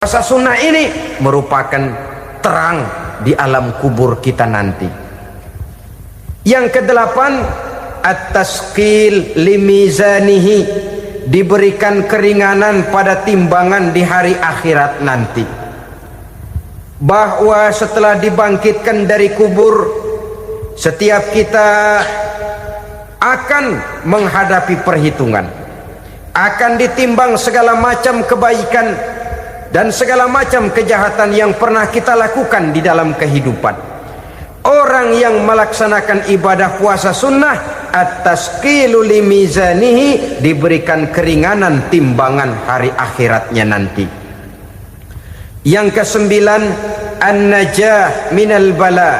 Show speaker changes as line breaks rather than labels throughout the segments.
Puasa sunnah ini merupakan terang di alam kubur kita nanti. Yang kedelapan, at-tasqil limizanihi, diberikan keringanan pada timbangan di hari akhirat nanti. Bahwa setelah dibangkitkan dari kubur, setiap kita akan menghadapi perhitungan, akan ditimbang segala macam kebaikan dan segala macam kejahatan yang pernah kita lakukan di dalam kehidupan. Orang yang melaksanakan ibadah puasa sunnah, at-tasqilu limizanihi, diberikan keringanan timbangan hari akhiratnya nanti. Yang kesembilan, an-najah minal bala,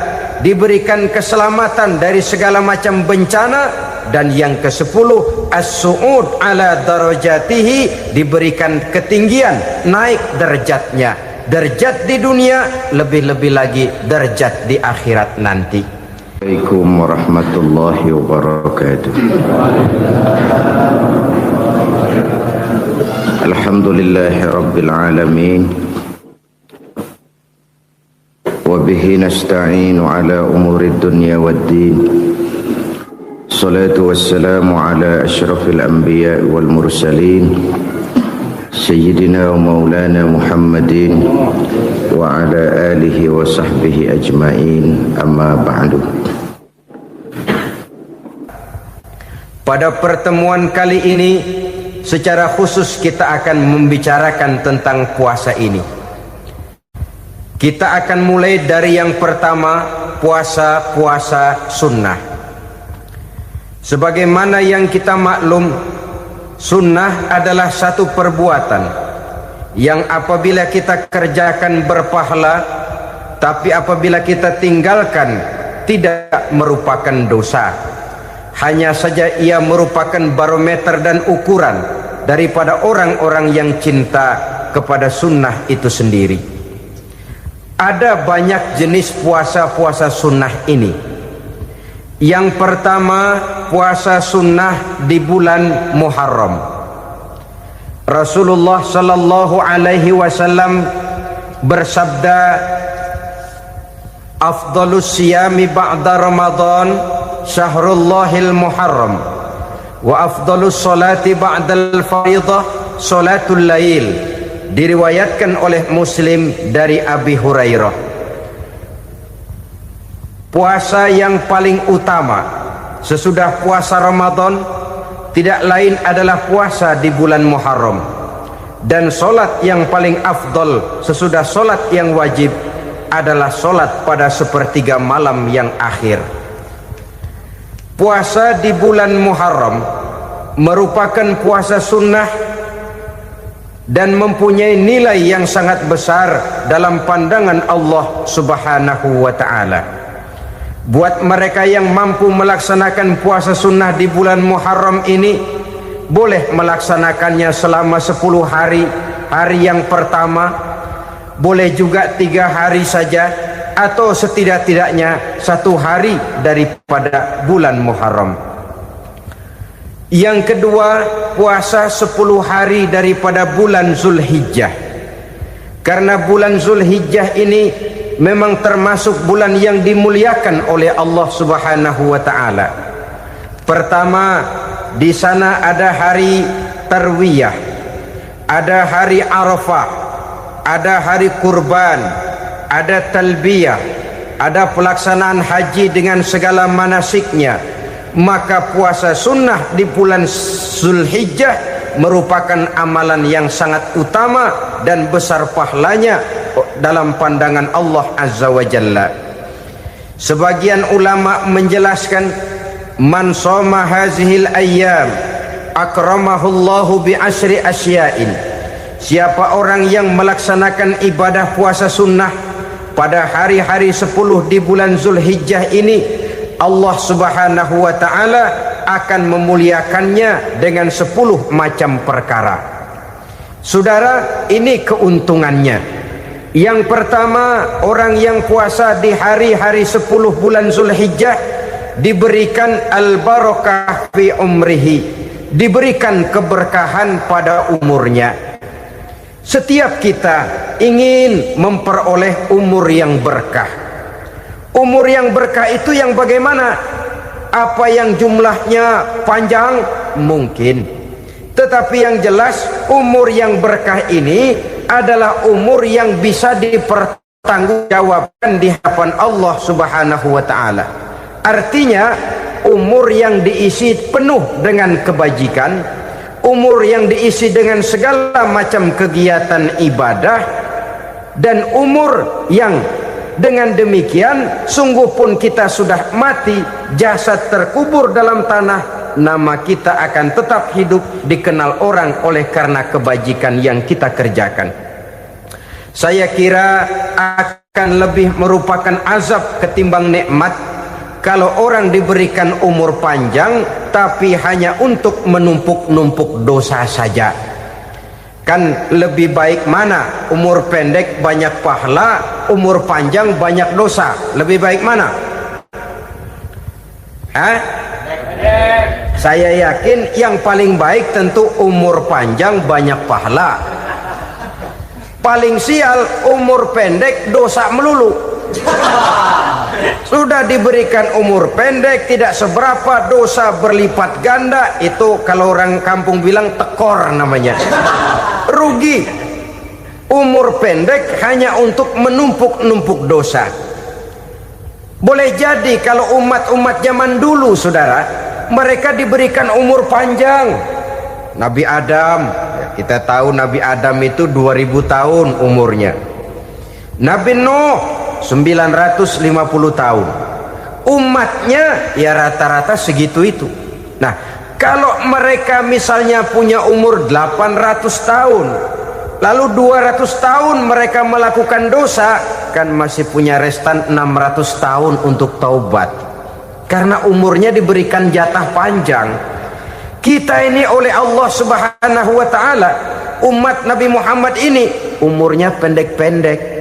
diberikan keselamatan dari segala macam bencana. Dan yang ke-10, as-su'ud ala darajatihi, diberikan ketinggian, naik derajatnya, derajat di dunia, lebih-lebih lagi derajat di akhirat nanti.
Assalamualaikum warahmatullahi wabarakatuh. Alhamdulillahi rabbil alamin, wa bihi nasta'inu ala umuri dunya waddin. Salatu wassalamu ala ashrafil anbiya wal mursalin, Sayyidina wa maulana Muhammadin wa ala alihi wa sahbihi ajma'in, amma ba'du.
Pada pertemuan kali ini secara khusus kita akan membicarakan tentang puasa ini. Kita akan mulai dari yang pertama, puasa sunnah. Sebagaimana yang kita maklum, sunnah adalah satu perbuatan yang apabila kita kerjakan berpahala, tapi apabila kita tinggalkan tidak merupakan dosa. Hanya saja ia merupakan barometer dan ukuran daripada orang-orang yang cinta kepada sunnah itu sendiri. Ada banyak jenis puasa sunnah ini. Yang pertama, puasa sunnah di bulan Muharram. Rasulullah sallallahu alaihi wasallam bersabda, afdalus siyami ba'da Ramadan syahrullahil Muharram, wa afdalus salati ba'dal faridah salatul lail. Diriwayatkan oleh Muslim dari Abi Hurairah. Puasa yang paling utama sesudah puasa Ramadan tidak lain adalah puasa di bulan Muharram. Dan solat yang paling afdol sesudah solat yang wajib adalah solat pada sepertiga malam yang akhir. Puasa di bulan Muharram merupakan puasa sunnah dan mempunyai nilai yang sangat besar dalam pandangan Allah Subhanahu wa ta'ala. Buat mereka yang mampu melaksanakan puasa sunnah di bulan Muharram ini, boleh melaksanakannya selama 10 hari. Hari yang pertama, boleh juga 3 hari saja, atau setidak-tidaknya 1 hari daripada bulan Muharram. Yang kedua, puasa 10 hari daripada bulan Zulhijjah. Karena bulan Zulhijjah ini memang termasuk bulan yang dimuliakan oleh Allah Subhanahu wa ta'ala. Pertama, di sana ada hari Tarwiyah, ada hari Arafah, ada hari kurban, ada talbiyah, ada pelaksanaan haji dengan segala manasiknya. Maka puasa sunnah di bulan Zulhijjah merupakan amalan yang sangat utama dan besar pahalanya dalam pandangan Allah Azza wa Jalla. Sebagian ulama menjelaskan, man shoma hazihil ayyam akramahullahu bi asyri asya'in. Siapa orang yang melaksanakan ibadah puasa sunnah pada hari-hari 10 di bulan Zulhijjah ini, Allah Subhanahu wa ta'ala akan memuliakannya dengan 10 macam perkara. Saudara, ini keuntungannya. Yang pertama, orang yang puasa di hari-hari 10 bulan Zulhijjah diberikan al-barakah fi umrihi, diberikan keberkahan pada umurnya. Setiap kita ingin memperoleh umur yang berkah. Umur yang berkah itu yang bagaimana? Apa yang jumlahnya panjang? Mungkin. Tetapi yang jelas umur yang berkah ini adalah umur yang bisa dipertanggungjawabkan di hadapan Allah Subhanahu wa taala. Artinya umur yang diisi penuh dengan kebajikan, umur yang diisi dengan segala macam kegiatan ibadah, dan umur yang dengan demikian sungguh pun kita sudah mati, jasad terkubur dalam tanah, nama kita akan tetap hidup, dikenal orang oleh karena kebajikan yang kita kerjakan. Saya kira akan lebih merupakan azab ketimbang nikmat kalau orang diberikan umur panjang tapi hanya untuk menumpuk-numpuk dosa saja. Kan lebih baik mana? Umur pendek banyak pahala, umur panjang banyak dosa. Lebih baik mana? Saya yakin yang paling baik tentu umur panjang banyak pahala. Paling sial umur pendek dosa melulu. Sudah diberikan umur pendek tidak seberapa, dosa berlipat ganda. Itu kalau orang kampung bilang tekor namanya. Rugi. Umur pendek hanya untuk menumpuk-numpuk dosa. Boleh jadi kalau umat-umat zaman dulu, saudara, mereka diberikan umur panjang. Nabi Adam, kita tahu Nabi Adam itu 2000 tahun umurnya. Nabi Nuh 950 tahun. Umatnya ya rata-rata segitu itu. Nah, kalau mereka misalnya punya umur 800 tahun, lalu 200 tahun mereka melakukan dosa, kan masih punya restan 600 tahun untuk taubat. Karena umurnya diberikan jatah panjang. Kita ini oleh Allah Subhanahu wa taala, umat Nabi Muhammad ini umurnya pendek-pendek.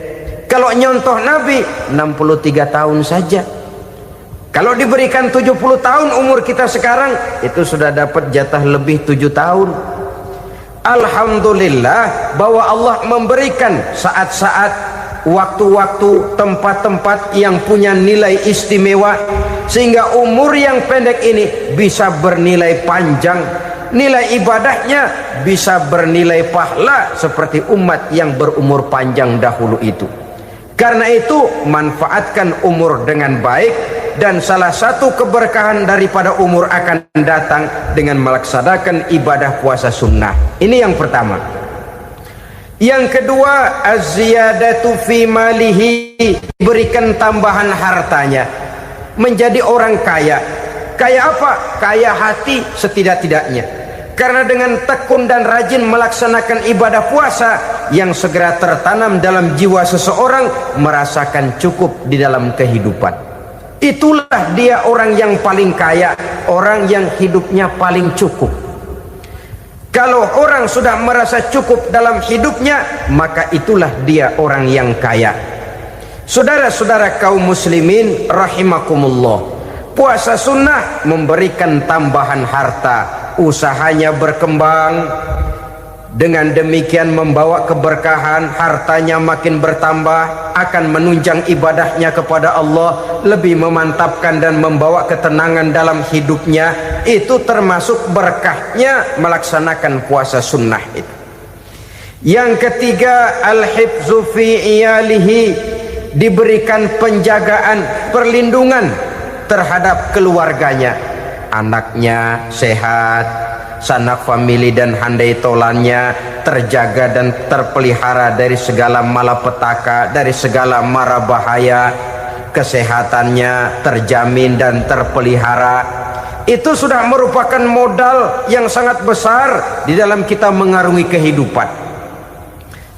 Kalau nyontoh Nabi 63 tahun saja. Kalau diberikan 70 tahun umur kita sekarang, itu sudah dapat jatah lebih 7 tahun. Alhamdulillah bahwa Allah memberikan saat-saat, waktu-waktu, tempat-tempat yang punya nilai istimewa, sehingga umur yang pendek ini bisa bernilai panjang, nilai ibadahnya bisa bernilai pahala seperti umat yang berumur panjang dahulu itu. Karena itu manfaatkan umur dengan baik, dan salah satu keberkahan daripada umur akan datang dengan melaksanakan ibadah puasa sunnah. Ini yang pertama. Yang kedua, az-ziyadatu fi malihi, diberikan tambahan hartanya, menjadi orang kaya. Kaya apa? Kaya hati setidak-tidaknya. Karena dengan tekun dan rajin melaksanakan ibadah puasa, yang segera tertanam dalam jiwa seseorang merasakan cukup di dalam kehidupan. Itulah dia orang yang paling kaya, orang yang hidupnya paling cukup. Kalau orang sudah merasa cukup dalam hidupnya, maka itulah dia orang yang kaya. Saudara-saudara kaum muslimin rahimakumullah, puasa sunnah memberikan tambahan harta, usahanya berkembang, dengan demikian membawa keberkahan, hartanya makin bertambah, akan menunjang ibadahnya kepada Allah, lebih memantapkan dan membawa ketenangan dalam hidupnya. Itu termasuk berkahnya melaksanakan puasa sunnah itu. Yang ketiga, al-hifzu fi iyalihi, diberikan penjagaan, perlindungan terhadap keluarganya, anaknya sehat, sanak famili dan handai tolannya terjaga dan terpelihara dari segala malapetaka, dari segala mara bahaya, kesehatannya terjamin dan terpelihara. Itu sudah merupakan modal yang sangat besar di dalam kita mengarungi kehidupan.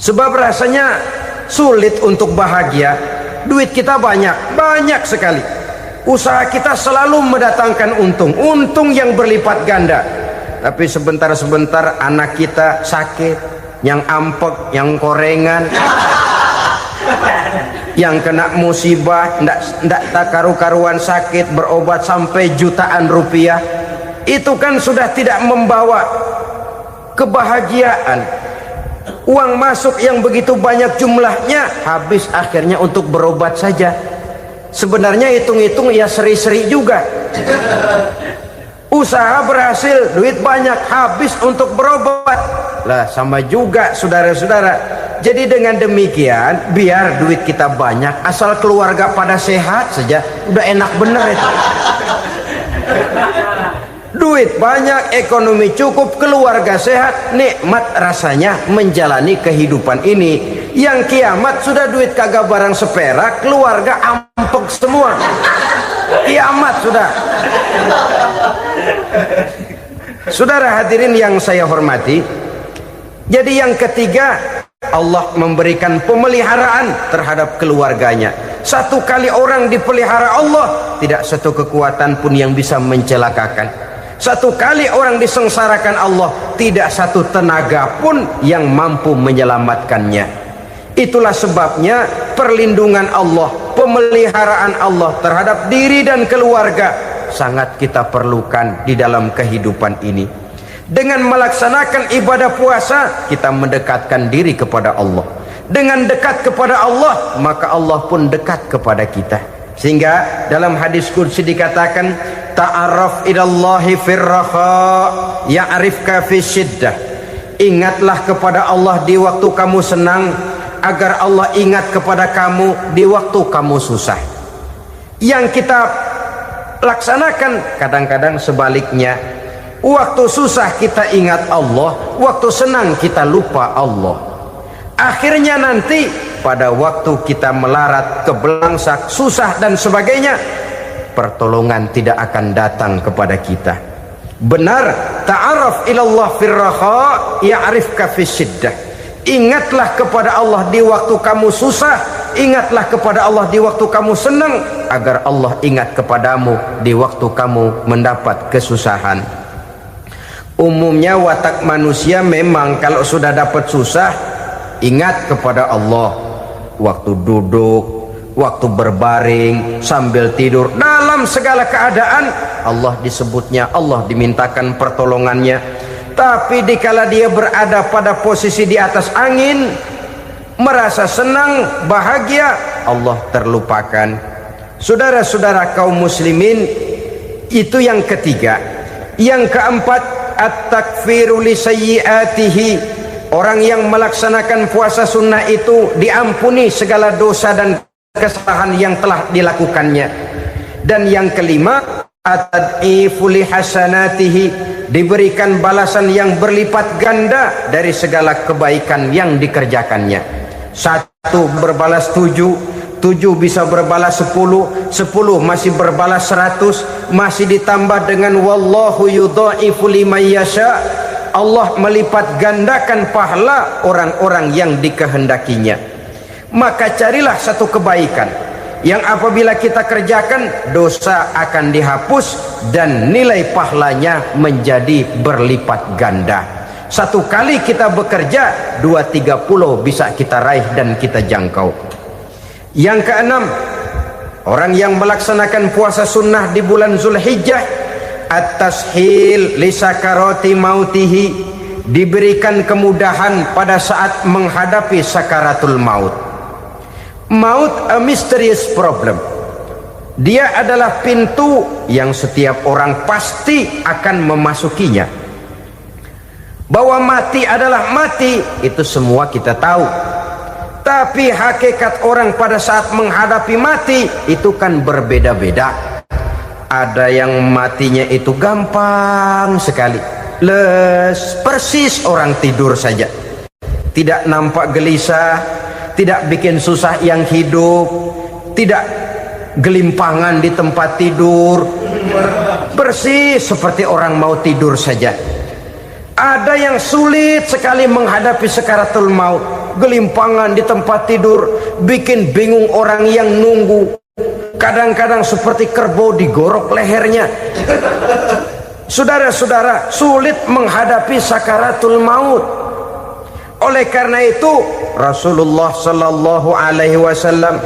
Sebab rasanya sulit untuk bahagia, duit kita banyak sekali, usaha kita selalu mendatangkan untung yang berlipat ganda. Tapi sebentar-sebentar anak kita sakit, yang ampek, yang korengan, yang kena musibah, ndak tak karu-karuan sakit, berobat sampai jutaan rupiah. Itu kan sudah tidak membawa kebahagiaan. Uang masuk yang begitu banyak jumlahnya habis akhirnya untuk berobat saja. Sebenarnya hitung-hitung ya seri-seri juga. Usaha berhasil, duit banyak, habis untuk berobat. Lah sama juga saudara-saudara. Jadi dengan demikian biar duit kita banyak, asal keluarga pada sehat saja, udah enak bener itu. Duit banyak, ekonomi cukup, keluarga sehat, nikmat rasanya menjalani kehidupan ini. Yang kiamat sudah duit kagak barang seperak, keluarga ampek semua. Kiamat sudah. Saudara hadirin yang saya hormati, jadi yang ketiga, Allah memberikan pemeliharaan terhadap keluarganya. Satu kali orang dipelihara Allah, tidak satu kekuatan pun yang bisa mencelakakan. Satu kali orang disengsarakan Allah, tidak satu tenaga pun yang mampu menyelamatkannya. Itulah sebabnya perlindungan Allah, pemeliharaan Allah terhadap diri dan keluarga sangat kita perlukan di dalam kehidupan ini. Dengan melaksanakan ibadah puasa, kita mendekatkan diri kepada Allah. Dengan dekat kepada Allah, maka Allah pun dekat kepada kita. Sehingga dalam hadis qudsi dikatakan, ta'arraf ilallahi firraha ya'rifka fi syiddah. Ingatlah kepada Allah di waktu kamu senang, agar Allah ingat kepada kamu di waktu kamu susah. Yang kita laksanakan kadang-kadang sebaliknya. Waktu susah kita ingat Allah, waktu senang kita lupa Allah. Akhirnya nanti pada waktu kita melarat, kebelangsak, susah dan sebagainya, pertolongan tidak akan datang kepada kita. Benar, ta'arraf ilallah firraha ya'rifka fi syiddah. Ingatlah kepada Allah di waktu kamu susah, ingatlah kepada Allah di waktu kamu senang, agar Allah ingat kepadamu di waktu kamu mendapat kesusahan. Umumnya watak manusia memang kalau sudah dapat susah, ingat kepada Allah. Waktu duduk, waktu berbaring, sambil tidur, dalam segala keadaan Allah disebutnya, Allah dimintakan pertolongannya. Tapi dikala dia berada pada posisi di atas angin, merasa senang, bahagia, Allah terlupakan. Saudara-saudara kaum muslimin, itu yang ketiga. Yang keempat, at-takfiru li sayyiatihi. Orang yang melaksanakan puasa sunnah itu diampuni segala dosa dan kesalahan yang telah dilakukannya. Dan yang kelima, at-tad'ifu li hasanatihi, diberikan balasan yang berlipat ganda dari segala kebaikan yang dikerjakannya. Satu berbalas 7, 7 bisa berbalas 10, 10 masih berbalas 100, masih ditambah dengan wallahu yudha'ifu liman yasha. Allah melipat gandakan pahala orang-orang yang dikehendakinya. Maka carilah satu kebaikan yang apabila kita kerjakan, dosa akan dihapus dan nilai pahalanya menjadi berlipat ganda. Satu kali kita bekerja, 2-3 pulau bisa kita raih dan kita jangkau. Yang keenam, orang yang melaksanakan puasa sunnah di bulan Zulhijjah, at-tashil li sakarati mautihi, diberikan kemudahan pada saat menghadapi sakaratul maut. Maut a mysterious problem. Dia adalah pintu yang setiap orang pasti akan memasukinya. Bahwa mati adalah mati, itu semua kita tahu. Tapi hakikat orang pada saat menghadapi mati itu kan berbeda-beda. Ada yang matinya itu gampang sekali, persis orang tidur saja, tidak nampak gelisah, tidak bikin susah yang hidup, tidak gelimpangan di tempat tidur, persis seperti orang mau tidur saja. Ada yang sulit sekali menghadapi sakaratul maut, gelimpangan di tempat tidur, bikin bingung orang yang nunggu. Kadang-kadang seperti kerbau digorok lehernya. Saudara-saudara, sulit menghadapi sakaratul maut. Oleh karena itu Rasulullah sallallahu alaihi wasallam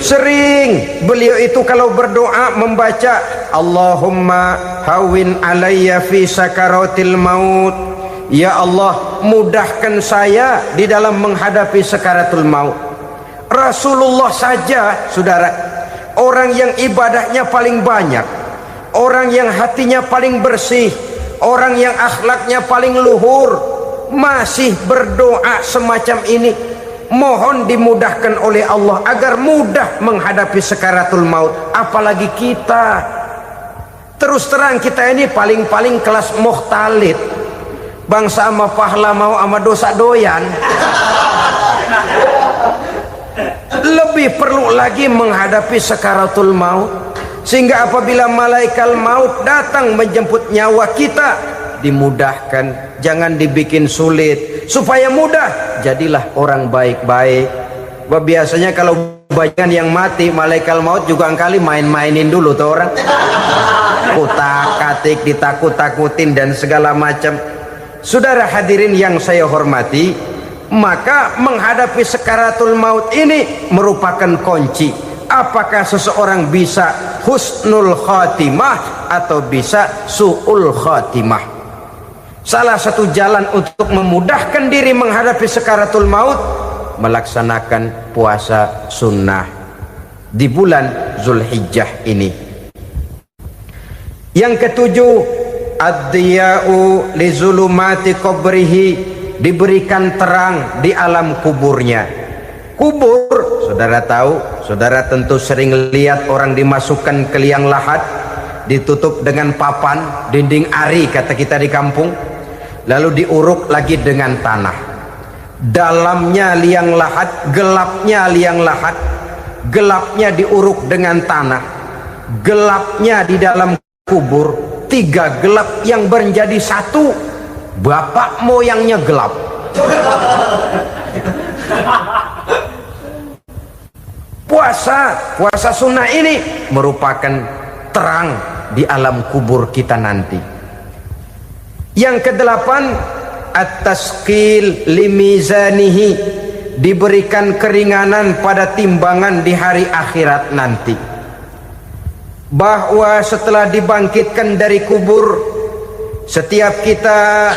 sering beliau itu kalau berdoa membaca Allahumma hawin alayya fi sakaratil maut, ya Allah, mudahkan saya di dalam menghadapi sakaratul maut. Rasulullah saja, saudara, orang yang ibadahnya paling banyak, orang yang hatinya paling bersih, orang yang akhlaknya paling luhur, masih berdoa semacam ini. Mohon dimudahkan oleh Allah agar mudah menghadapi sakaratul maut. Apalagi kita, terus terang kita ini paling-paling kelas muhtalid, bangsa ama pahala mau ama dosa doyan. Lebih perlu lagi menghadapi sakaratul maut, sehingga apabila malaikat maut datang menjemput nyawa kita, dimudahkan, jangan dibikin sulit, supaya mudah. Jadilah orang baik-baik. Biasanya kalau banyak yang mati, malaikat maut juga kali main-mainin dulu tuh orang, kutak-katik, ditakut-takutin dan segala macam. Saudara hadirin yang saya hormati, maka menghadapi sakaratul maut ini merupakan kunci. Apakah seseorang bisa husnul khatimah atau bisa su'ul khatimah? Salah satu jalan untuk memudahkan diri menghadapi sakaratul maut, melaksanakan puasa sunnah di bulan Zulhijjah ini. Yang ketujuh, ad-diya'u li zulumati qabrihi, diberikan terang di alam kuburnya. Kubur, saudara tahu, saudara tentu sering lihat orang dimasukkan ke liang lahat, ditutup dengan papan, dinding ari kata kita di kampung, lalu diuruk lagi dengan tanah. Dalamnya liang lahat, gelapnya liang lahat, gelapnya diuruk dengan tanah, gelapnya di dalam kubur, tiga gelap yang menjadi satu. Bapak moyangnya gelap. Puasa sunnah ini merupakan terang di alam kubur kita nanti. Yang kedelapan, at-tasqil limizanihi, diberikan keringanan pada timbangan di hari akhirat nanti. Bahwa setelah dibangkitkan dari kubur, setiap kita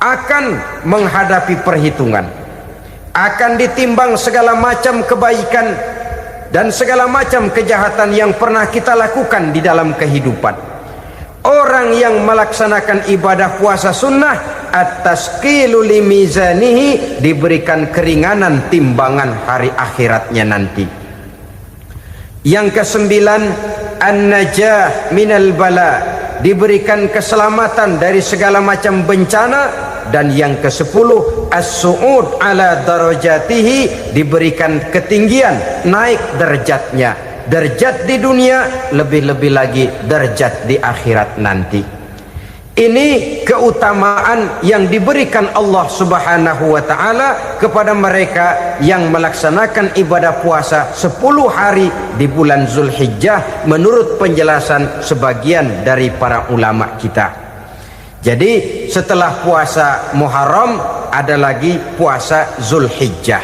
akan menghadapi perhitungan, akan ditimbang segala macam kebaikan dan segala macam kejahatan yang pernah kita lakukan di dalam kehidupan. Orang yang melaksanakan ibadah puasa sunnah, at-tasqilu limizanihi, diberikan keringanan timbangan hari akhiratnya nanti. Yang kesembilan, an-najah minal bala, diberikan keselamatan dari segala macam bencana. Dan yang ke-10, as-su'ud ala darajatihi, diberikan ketinggian, naik derajatnya, derajat di dunia, lebih-lebih lagi derajat di akhirat nanti. Ini keutamaan yang diberikan Allah Subhanahu wa ta'ala kepada mereka yang melaksanakan ibadah puasa 10 hari di bulan Zulhijjah, menurut penjelasan sebagian dari para ulama kita. Jadi setelah puasa Muharram ada lagi puasa Zulhijjah.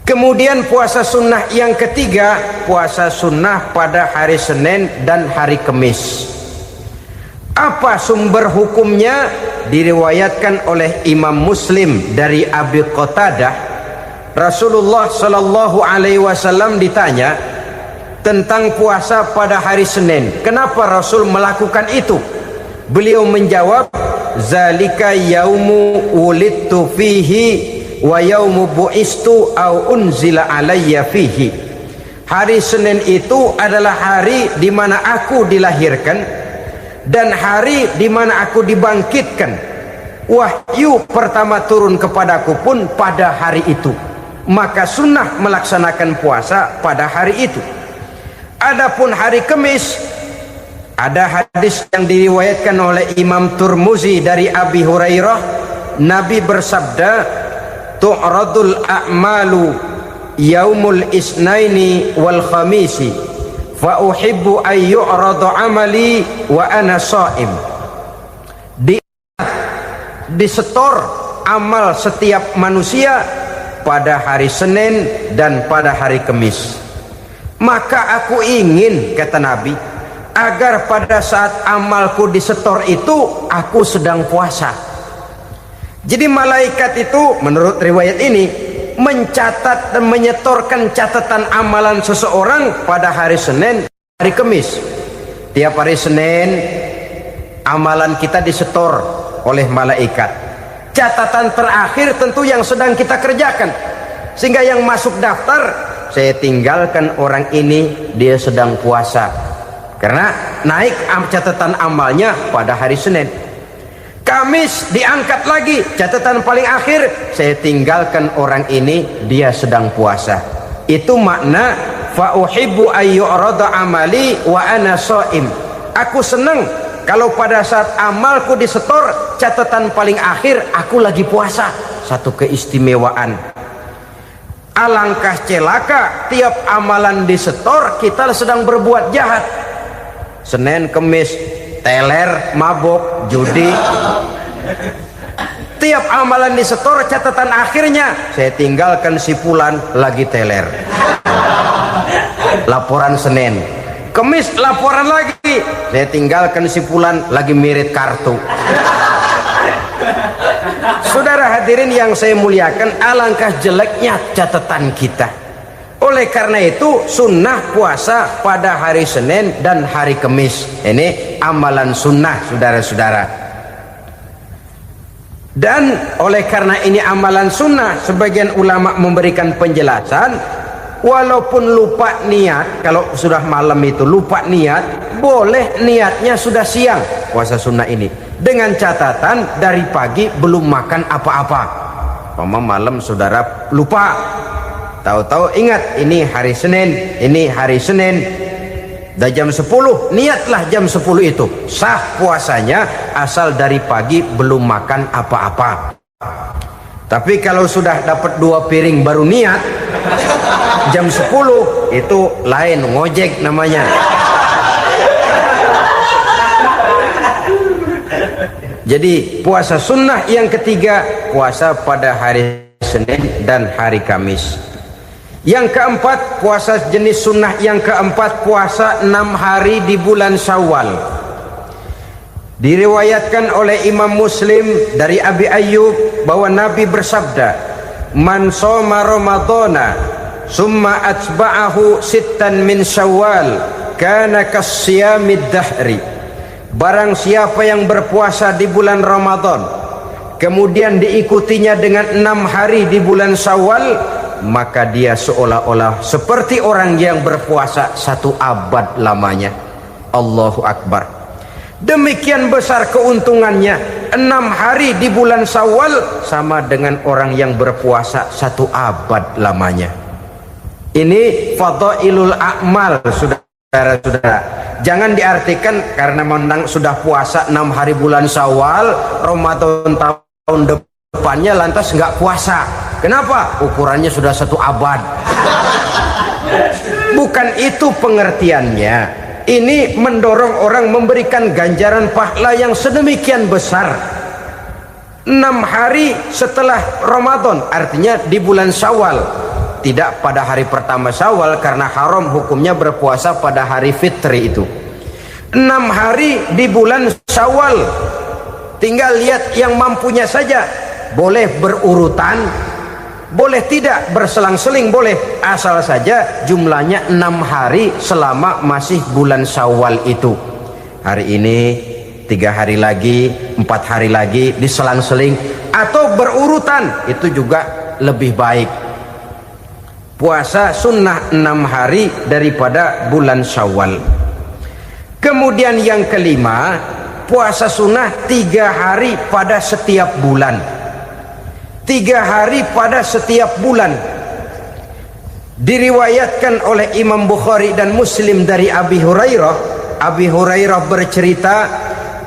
Kemudian puasa sunnah yang ketiga, puasa sunnah pada hari Senin dan hari Kamis. Apa sumber hukumnya? Diriwayatkan oleh Imam Muslim dari Abi Qatadah, Rasulullah Shallallahu Alaihi Wasallam ditanya tentang puasa pada hari Senin. Kenapa Rasul melakukan itu? Beliau menjawab, zalika yaumu wulidtu fihi wa yaumu bu'istu au unzila alayya fihi. Hari Senin itu adalah hari di mana aku dilahirkan dan hari di mana aku dibangkitkan. Wahyu pertama turun kepadaku pun pada hari itu. Maka sunnah melaksanakan puasa pada hari itu. Adapun hari Kamis, ada hadis yang diriwayatkan oleh Imam Turmuzi dari Abi Hurairah, Nabi bersabda, tu'radul a'malu yaumul isnaini wal khamisi fa uhibbu ay yu'rada amali wa ana sha'im. Disetor amal setiap manusia pada hari Senin dan pada hari Kamis. Maka aku ingin, kata Nabi, agar pada saat amalku disetor itu aku sedang puasa. Jadi malaikat itu menurut riwayat ini mencatat dan menyetorkan catatan amalan seseorang pada hari Senin, hari Kamis. Tiap hari Senin amalan kita disetor oleh malaikat. Catatan terakhir tentu yang sedang kita kerjakan, sehingga yang masuk daftar, saya tinggalkan orang ini, dia sedang puasa, karena naik catatan amalnya pada hari Senin. Kamis diangkat lagi, catatan paling akhir, saya tinggalkan orang ini, dia sedang puasa. Itu makna fa uhibbu ayyurada amali wa ana shaim. Aku senang kalau pada saat amalku disetor, catatan paling akhir aku lagi puasa. Satu keistimewaan. Alangkah celaka tiap amalan disetor kita sedang berbuat jahat. Senin, Kemis, teler, mabok, judi. Tiap amalan disetor, catatan akhirnya saya tinggalkan si fulan lagi teler. Laporan Senin. Kemis laporan lagi, saya tinggalkan si fulan lagi mirit kartu. Saudara hadirin yang saya muliakan, alangkah jeleknya catatan kita. Oleh karena itu sunnah puasa pada hari Senin dan hari Kamis. Ini amalan sunnah, saudara-saudara. Dan oleh karena ini amalan sunnah, sebagian ulama memberikan penjelasan, walaupun lupa niat, kalau sudah malam itu lupa niat, boleh niatnya sudah siang puasa sunnah ini, dengan catatan dari pagi belum makan apa-apa. Malam saudara lupa, tahu-tahu ingat ini hari Senin, dah jam 10, niatlah jam 10 itu, sah puasanya asal dari pagi belum makan apa-apa. Tapi kalau sudah dapat 2 piring baru niat jam 10, itu lain, ngojek namanya. Jadi puasa sunnah yang ketiga, puasa pada hari Senin dan hari Kamis. Yang keempat, puasa jenis sunnah yang keempat, puasa 6 hari di bulan Syawal. Diriwayatkan oleh Imam Muslim dari Abi Ayyub bahwa Nabi bersabda, "Man shoma Ramadhana summa atba'ahu sittan min Syawal kana kasyamid dahri." Barang siapa yang berpuasa di bulan Ramadan kemudian diikutinya dengan 6 hari di bulan Syawal, maka dia seolah-olah seperti orang yang berpuasa 1 abad lamanya. Allahu Akbar. Demikian besar keuntungannya. 6 hari di bulan Syawal sama dengan orang yang berpuasa 1 abad lamanya. Ini fadailul a'mal, saudara-saudara. Jangan diartikan karena menang sudah puasa 6 hari bulan Syawal, Ramadan tahun depannya lantas nggak puasa. Kenapa? Ukurannya sudah 1 abad. Bukan itu pengertiannya. Ini mendorong orang memberikan ganjaran pahala yang sedemikian besar. 6 hari setelah Ramadan, artinya di bulan Syawal. Tidak pada hari pertama Syawal karena haram hukumnya berpuasa pada hari fitri itu. 6 hari di bulan Syawal. Tinggal lihat yang mampunya saja. Boleh berurutan, boleh tidak berselang-seling, boleh, asal saja jumlahnya 6 hari selama masih bulan Syawal itu. Hari ini 3 hari lagi, 4 hari lagi, diselang-seling atau berurutan, itu juga lebih baik. Puasa sunnah 6 hari daripada bulan Syawal. Kemudian yang kelima, puasa sunnah 3 hari pada setiap bulan. 3 hari pada setiap bulan. Diriwayatkan oleh Imam Bukhari dan Muslim dari Abi Hurairah. Abi Hurairah bercerita,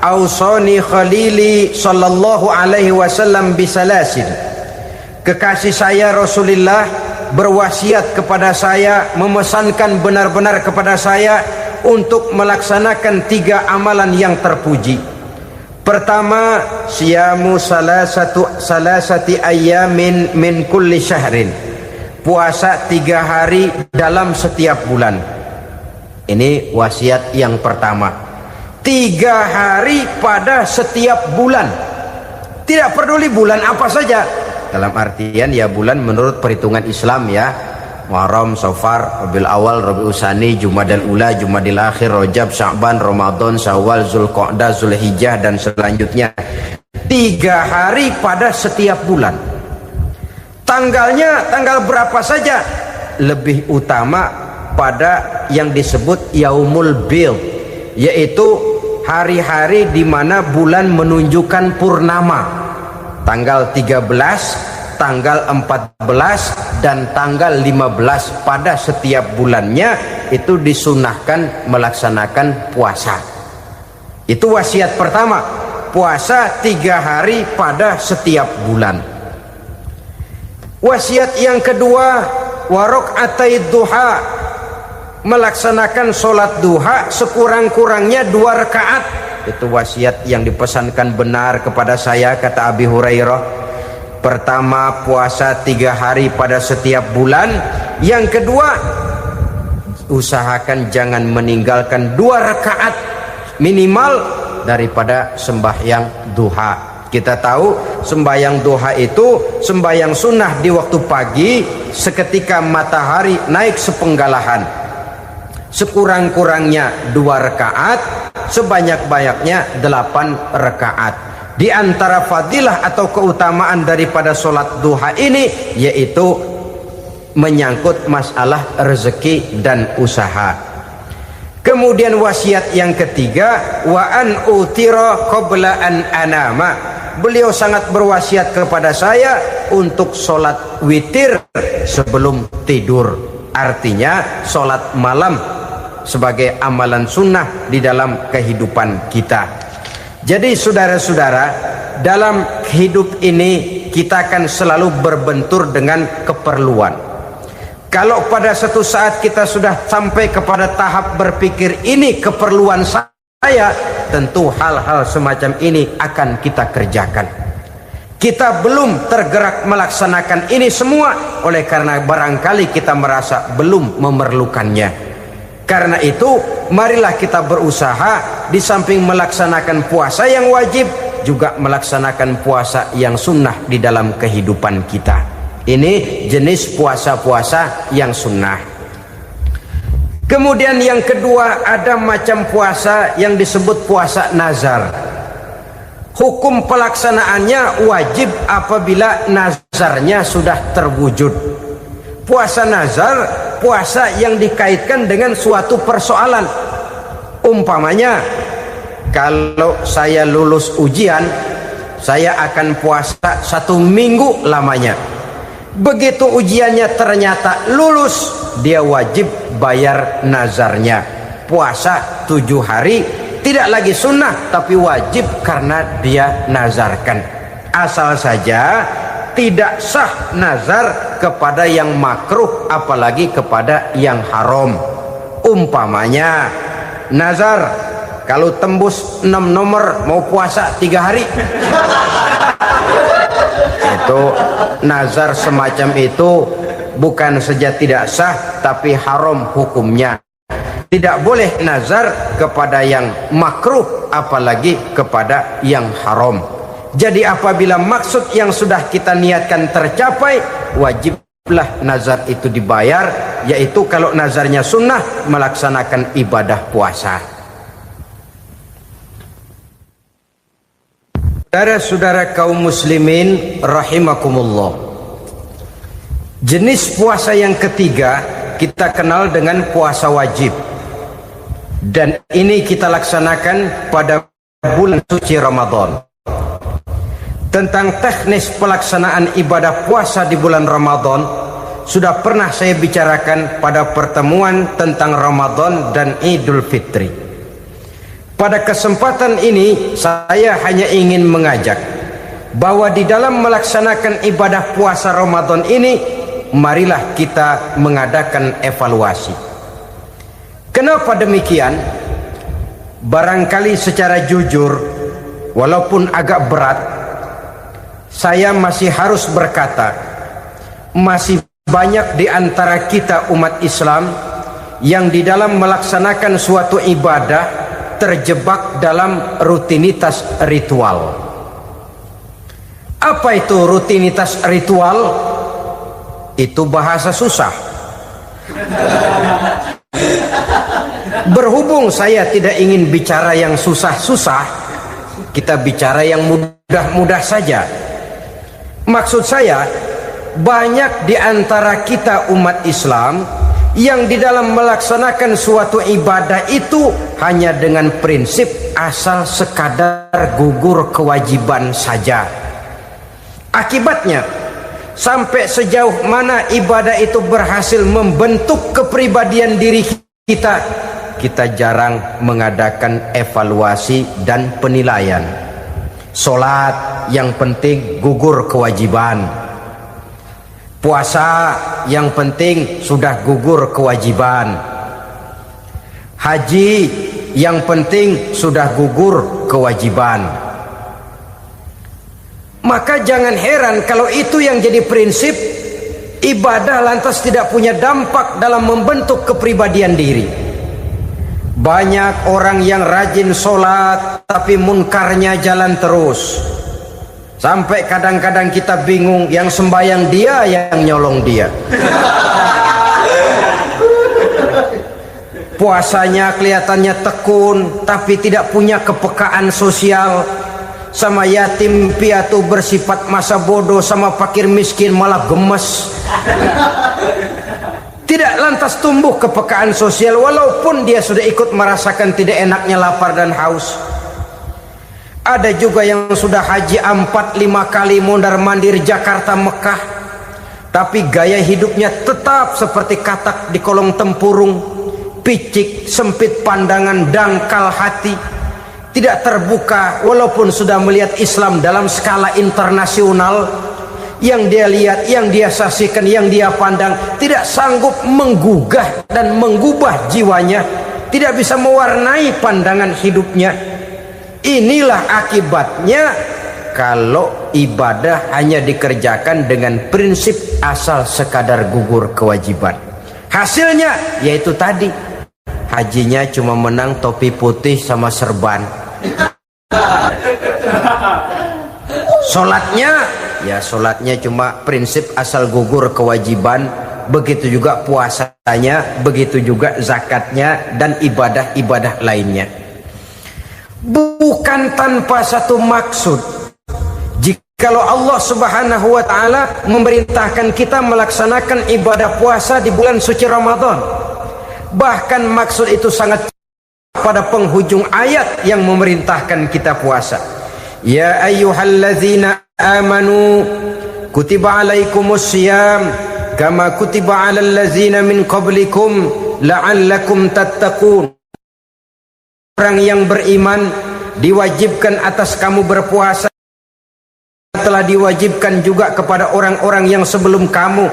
"Ausani khalili sallallahu alaihi wasallam bisalasin." Kekasih saya Rasulullah berwasiat kepada saya, memesankan benar-benar kepada saya untuk melaksanakan 3 amalan yang terpuji. Pertama, siyamu salasati ayyamin min kulli syahrin. Puasa 3 hari dalam setiap bulan. Ini wasiat yang pertama. 3 hari pada setiap bulan. Tidak peduli bulan apa saja. Dalam artian ya bulan menurut perhitungan Islam ya. Muharram, Safar, Rabiul Awal, Rabiul Tsani, Jumadal Ula, Jumadil Akhir, Rajab, Sya'ban, Ramadan, Syawal, Zulqa'dah, Zulhijjah dan selanjutnya. 3 hari pada setiap bulan. Tanggalnya tanggal berapa saja. Lebih utama pada yang disebut Yaumul Bil, yaitu hari-hari di mana bulan menunjukkan purnama. Tanggal 13, tanggal 14 dan tanggal 15 pada setiap bulannya itu disunahkan melaksanakan puasa. Itu wasiat pertama, puasa 3 hari pada setiap bulan. Wasiat yang kedua, waraqatai duha, melaksanakan sholat duha sekurang-kurangnya 2 rakaat. Itu wasiat yang dipesankan benar kepada saya, kata Abi Hurairah. Pertama, puasa 3 hari pada setiap bulan. Yang kedua, usahakan jangan meninggalkan 2 rakaat minimal daripada sembahyang duha. Kita tahu sembahyang duha itu sembahyang sunnah di waktu pagi seketika matahari naik sepenggalahan. Sekurang-kurangnya 2 rakaat, sebanyak-banyaknya 8 rakaat. Di antara fadilah atau keutamaan daripada sholat duha ini yaitu menyangkut masalah rezeki dan usaha. Kemudian wasiat yang ketiga, wa an utira qabla an anama. Beliau sangat berwasiat kepada saya untuk sholat witir sebelum tidur. Artinya sholat malam sebagai amalan sunnah di dalam kehidupan kita. Jadi saudara-saudara, dalam hidup ini kita akan selalu berbentur dengan keperluan. Kalau pada satu saat kita sudah sampai kepada tahap berpikir ini keperluan saya, tentu hal-hal semacam ini akan kita kerjakan. Kita belum tergerak melaksanakan ini semua oleh karena barangkali kita merasa belum memerlukannya. Karena itu marilah kita berusaha di samping melaksanakan puasa yang wajib juga melaksanakan puasa yang sunnah di dalam kehidupan kita. Ini jenis puasa-puasa yang sunnah. Kemudian yang kedua, ada macam puasa yang disebut puasa nazar. Hukum pelaksanaannya wajib apabila nazarnya sudah terwujud. Puasa nazar, puasa yang dikaitkan dengan suatu persoalan. Umpamanya, kalau saya lulus ujian, saya akan puasa 1 minggu lamanya. Begitu ujiannya ternyata lulus, dia wajib bayar nazarnya. Puasa 7 hari, tidak lagi sunnah tapi wajib karena dia nazarkan. Asal saja tidak sah nazar kepada yang makruh apalagi kepada yang haram. Umpamanya nazar kalau tembus 6 nomor mau puasa 3 hari. Itu nazar semacam itu bukan saja tidak sah tapi haram hukumnya. Tidak boleh nazar kepada yang makruh apalagi kepada yang haram. Jadi apabila maksud yang sudah kita niatkan tercapai, wajiblah nazar itu dibayar, yaitu kalau nazarnya sunnah melaksanakan ibadah puasa. Saudara-saudara kaum muslimin rahimakumullah. Jenis puasa yang ketiga kita kenal dengan puasa wajib. Dan ini kita laksanakan pada bulan suci Ramadan. Tentang teknis pelaksanaan ibadah puasa di bulan Ramadan sudah pernah saya bicarakan pada pertemuan tentang Ramadan dan Idul Fitri. Pada kesempatan ini saya hanya ingin mengajak bahwa di dalam melaksanakan ibadah puasa Ramadan ini, marilah kita mengadakan evaluasi. Kenapa demikian? Barangkali secara jujur, walaupun agak berat, saya masih harus berkata, masih banyak di antara kita umat Islam yang di dalam melaksanakan suatu ibadah terjebak dalam rutinitas ritual. Apa itu rutinitas ritual? Itu bahasa susah. Berhubung saya tidak ingin bicara yang susah-susah, kita bicara yang mudah-mudah saja. Maksud saya, banyak di antara kita umat Islam yang di dalam melaksanakan suatu ibadah itu hanya dengan prinsip asal sekadar gugur kewajiban saja. Akibatnya, sampai sejauh mana ibadah itu berhasil membentuk kepribadian diri kita, kita jarang mengadakan evaluasi dan penilaian. Sholat yang penting gugur kewajiban. Puasa yang penting sudah gugur kewajiban. Haji yang penting sudah gugur kewajiban. Maka jangan heran kalau itu yang jadi prinsip, ibadah lantas tidak punya dampak dalam membentuk kepribadian diri. Banyak orang yang rajin sholat tapi munkarnya jalan terus. Sampai kadang-kadang kita bingung, yang sembahyang dia, yang nyolong dia. Puasanya kelihatannya tekun tapi tidak punya kepekaan sosial. Sama yatim piatu bersifat masa bodoh, sama fakir miskin malah gemes. Tidak lantas tumbuh kepekaan sosial walaupun dia sudah ikut merasakan tidak enaknya lapar dan haus. Ada juga yang sudah haji 4-5 kali mondar-mandir Jakarta Mekah, tapi gaya hidupnya tetap seperti katak di kolong tempurung, picik, sempit pandangan, dangkal hati, tidak terbuka walaupun sudah melihat Islam dalam skala internasional. Yang dia lihat, yang dia saksikan, yang dia pandang tidak sanggup menggugah dan menggubah jiwanya, tidak bisa mewarnai pandangan hidupnya. Inilah akibatnya kalau ibadah hanya dikerjakan dengan prinsip asal sekadar gugur kewajiban. Hasilnya yaitu tadi, hajinya cuma menang topi putih sama serban. Sholatnya cuma prinsip asal gugur kewajiban. Begitu juga puasanya, begitu juga zakatnya dan ibadah-ibadah lainnya. Bukan tanpa satu maksud. Jikalau Allah Subhanahu wa ta'ala memerintahkan kita melaksanakan ibadah puasa di bulan suci Ramadan, bahkan maksud itu sangat pada penghujung ayat yang memerintahkan kita puasa. Ya ayyuhallazina amanu kutiba alaikumus syiyam kama kutiba alal ladzina min qablikum la'allakum tattaqun. Orang yang beriman diwajibkan atas kamu berpuasa, telah diwajibkan juga kepada orang-orang yang sebelum kamu,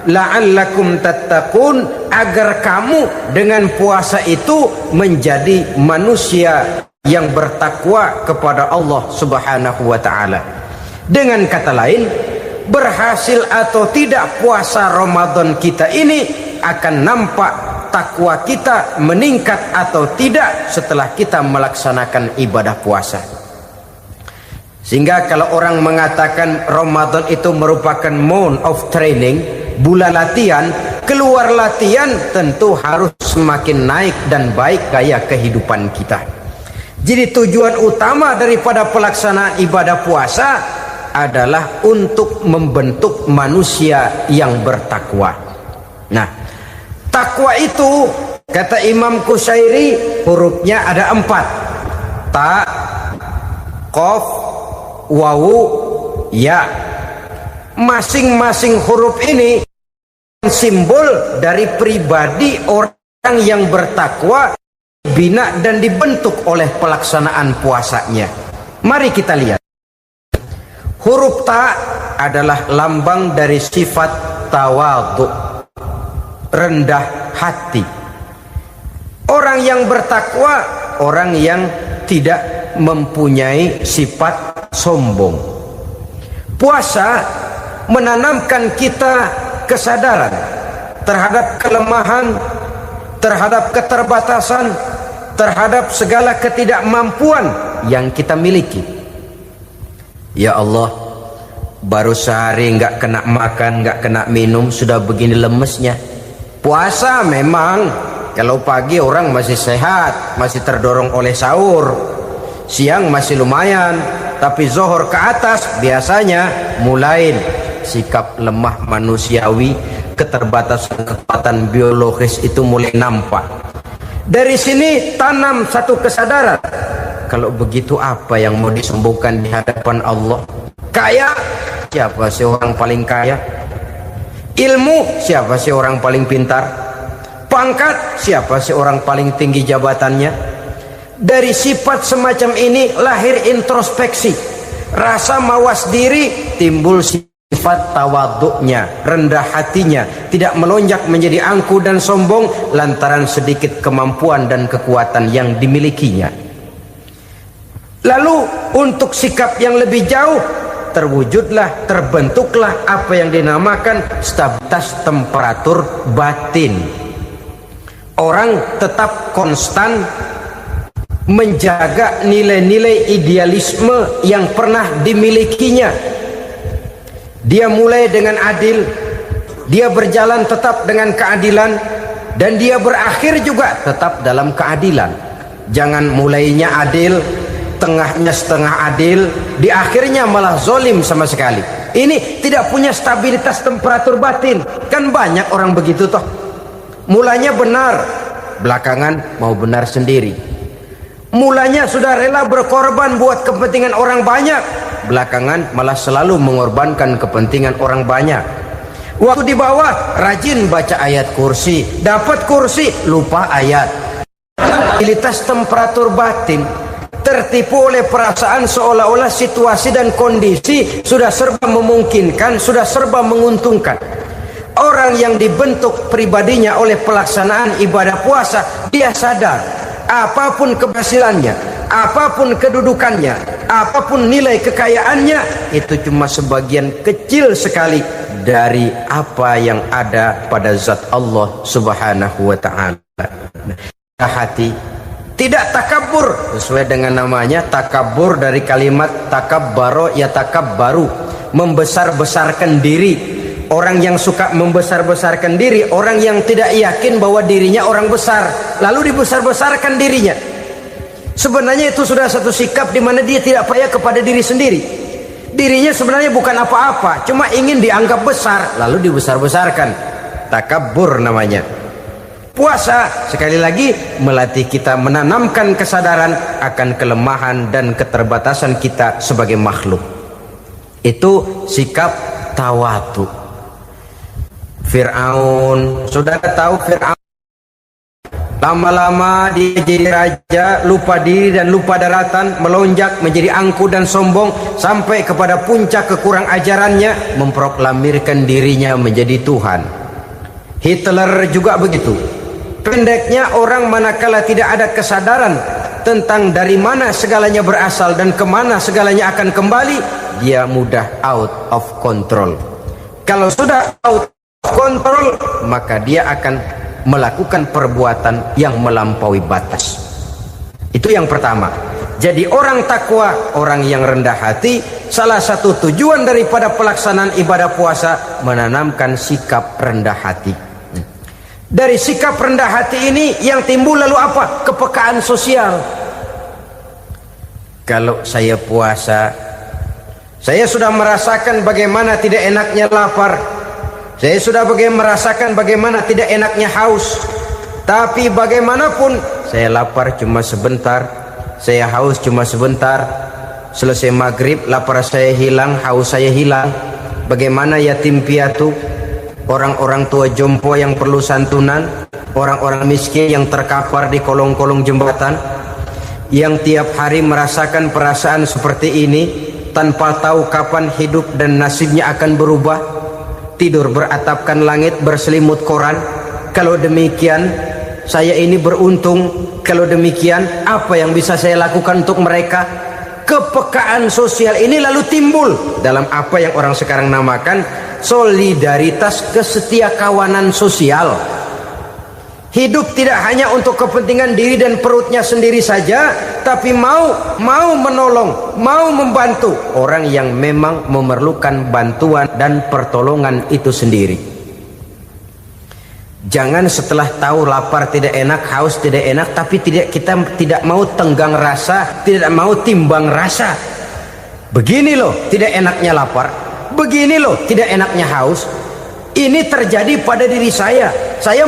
la'allakum tattaqun, agar kamu dengan puasa itu menjadi manusia yang bertakwa kepada Allah Subhanahu wa ta'ala. Dengan kata lain, berhasil atau tidak puasa Ramadan kita ini akan nampak takwa kita meningkat atau tidak setelah kita melaksanakan ibadah puasa. Sehingga kalau orang mengatakan Ramadan itu merupakan month of training, bulan latihan, keluar latihan tentu harus semakin naik dan baik gaya kehidupan kita. Jadi tujuan utama daripada pelaksanaan ibadah puasa adalah untuk membentuk manusia yang bertakwa. Nah, takwa itu kata Imam Qushairi hurufnya ada 4. Ta, qaf, wawu, ya. Masing-masing huruf ini simbol dari pribadi orang yang bertakwa, bina dan dibentuk oleh pelaksanaan puasanya. Mari kita lihat. Huruf ta adalah lambang dari sifat tawadhu, rendah hati. Orang yang bertakwa, orang yang tidak mempunyai sifat sombong. Puasa menanamkan kita kesadaran terhadap kelemahan, terhadap keterbatasan, terhadap segala ketidakmampuan yang kita miliki. Ya Allah, baru sehari nggak kena makan, nggak kena minum, sudah begini lemesnya. Puasa memang, kalau pagi orang masih sehat, masih terdorong oleh sahur, siang masih lumayan, tapi zuhur ke atas biasanya mulai sikap lemah manusiawi, keterbatasan kekuatan biologis itu mulai nampak. Dari sini tanam satu kesadaran, kalau begitu apa yang mau disembuhkan di hadapan Allah? Kaya, siapa sih orang paling kaya? Ilmu, siapa sih orang paling pintar? Pangkat, siapa sih orang paling tinggi jabatannya? Dari sifat semacam ini lahir introspeksi, rasa mawas diri, timbul sifat tawaduknya, rendah hatinya, tidak melonjak menjadi angku dan sombong lantaran sedikit kemampuan dan kekuatan yang dimilikinya. Lalu untuk sikap yang lebih jauh, terwujudlah, terbentuklah apa yang dinamakan stabilitas temperatur batin. Orang tetap konstan menjaga nilai-nilai idealisme yang pernah dimilikinya. Dia mulai dengan adil, dia berjalan tetap dengan keadilan, dan dia berakhir juga tetap dalam keadilan. Jangan mulainya adil, tengahnya setengah adil, di akhirnya malah zolim sama sekali. Ini tidak punya stabilitas temperatur batin. Kan banyak orang begitu toh. Mulanya benar, belakangan mau benar sendiri. Mulanya sudah rela berkorban buat kepentingan orang banyak, belakangan malah selalu mengorbankan kepentingan orang banyak. Waktu di bawah rajin baca ayat kursi, dapat kursi lupa ayat. Stabilitas temperatur batin, tertipu oleh perasaan seolah-olah situasi dan kondisi sudah serba memungkinkan, sudah serba menguntungkan. Orang yang dibentuk pribadinya oleh pelaksanaan ibadah puasa, dia sadar apapun keberhasilannya, apapun kedudukannya, apapun nilai kekayaannya, itu cuma sebagian kecil sekali dari apa yang ada pada zat Allah Subhanahu wa ta'ala. Hati tidak takabur, sesuai dengan namanya takabur dari kalimat takabbaro ya takabbaru, membesar-besarkan diri. Orang yang suka membesar-besarkan diri, orang yang tidak yakin bahwa dirinya orang besar, lalu dibesar-besarkan dirinya. Sebenarnya itu sudah satu sikap di mana dia tidak percaya kepada diri sendiri. Dirinya sebenarnya bukan apa-apa, cuma ingin dianggap besar, lalu dibesar-besarkan. Takabbur namanya. Puasa sekali lagi melatih kita menanamkan kesadaran akan kelemahan dan keterbatasan kita sebagai makhluk. Itu sikap tawadu. Fir'aun, saudara tahu Fir'aun, lama-lama dia jadi raja, lupa diri dan lupa daratan, melonjak menjadi angku dan sombong sampai kepada puncak kekurang ajarannya, memproklamirkan dirinya menjadi Tuhan. Hitler juga begitu. Pendeknya, orang manakala tidak ada kesadaran tentang dari mana segalanya berasal dan kemana segalanya akan kembali, dia mudah out of control. Kalau sudah out of control, maka dia akan melakukan perbuatan yang melampaui batas. Itu yang pertama. Jadi orang takwa, orang yang rendah hati, salah satu tujuan daripada pelaksanaan ibadah puasa menanamkan sikap rendah hati. Dari sikap rendah hati ini yang timbul lalu apa? Kepekaan sosial. Kalau saya puasa, saya sudah merasakan bagaimana tidak enaknya lapar. Saya sudah merasakan bagaimana tidak enaknya haus. Tapi bagaimanapun, saya lapar cuma sebentar, saya haus cuma sebentar. Selesai maghrib, lapar saya hilang, haus saya hilang. Bagaimana yatim piatu, orang-orang tua jompo yang perlu santunan, orang-orang miskin yang terkapar di kolong-kolong jembatan, yang tiap hari merasakan perasaan seperti ini tanpa tahu kapan hidup dan nasibnya akan berubah. Tidur beratapkan langit, berselimut koran. Kalau demikian, saya ini beruntung. Kalau demikian, apa yang bisa saya lakukan untuk mereka? Kepekaan sosial ini lalu timbul dalam apa yang orang sekarang namakan solidaritas, kesetiakawanan sosial. Hidup tidak hanya untuk kepentingan diri dan perutnya sendiri saja, tapi mau menolong, mau membantu orang yang memang memerlukan bantuan dan pertolongan itu sendiri. Jangan setelah tahu lapar tidak enak, haus tidak enak, tapi kita tidak mau tenggang rasa, tidak mau timbang rasa. Begini loh tidak enaknya lapar, begini loh tidak enaknya haus. Ini terjadi pada diri saya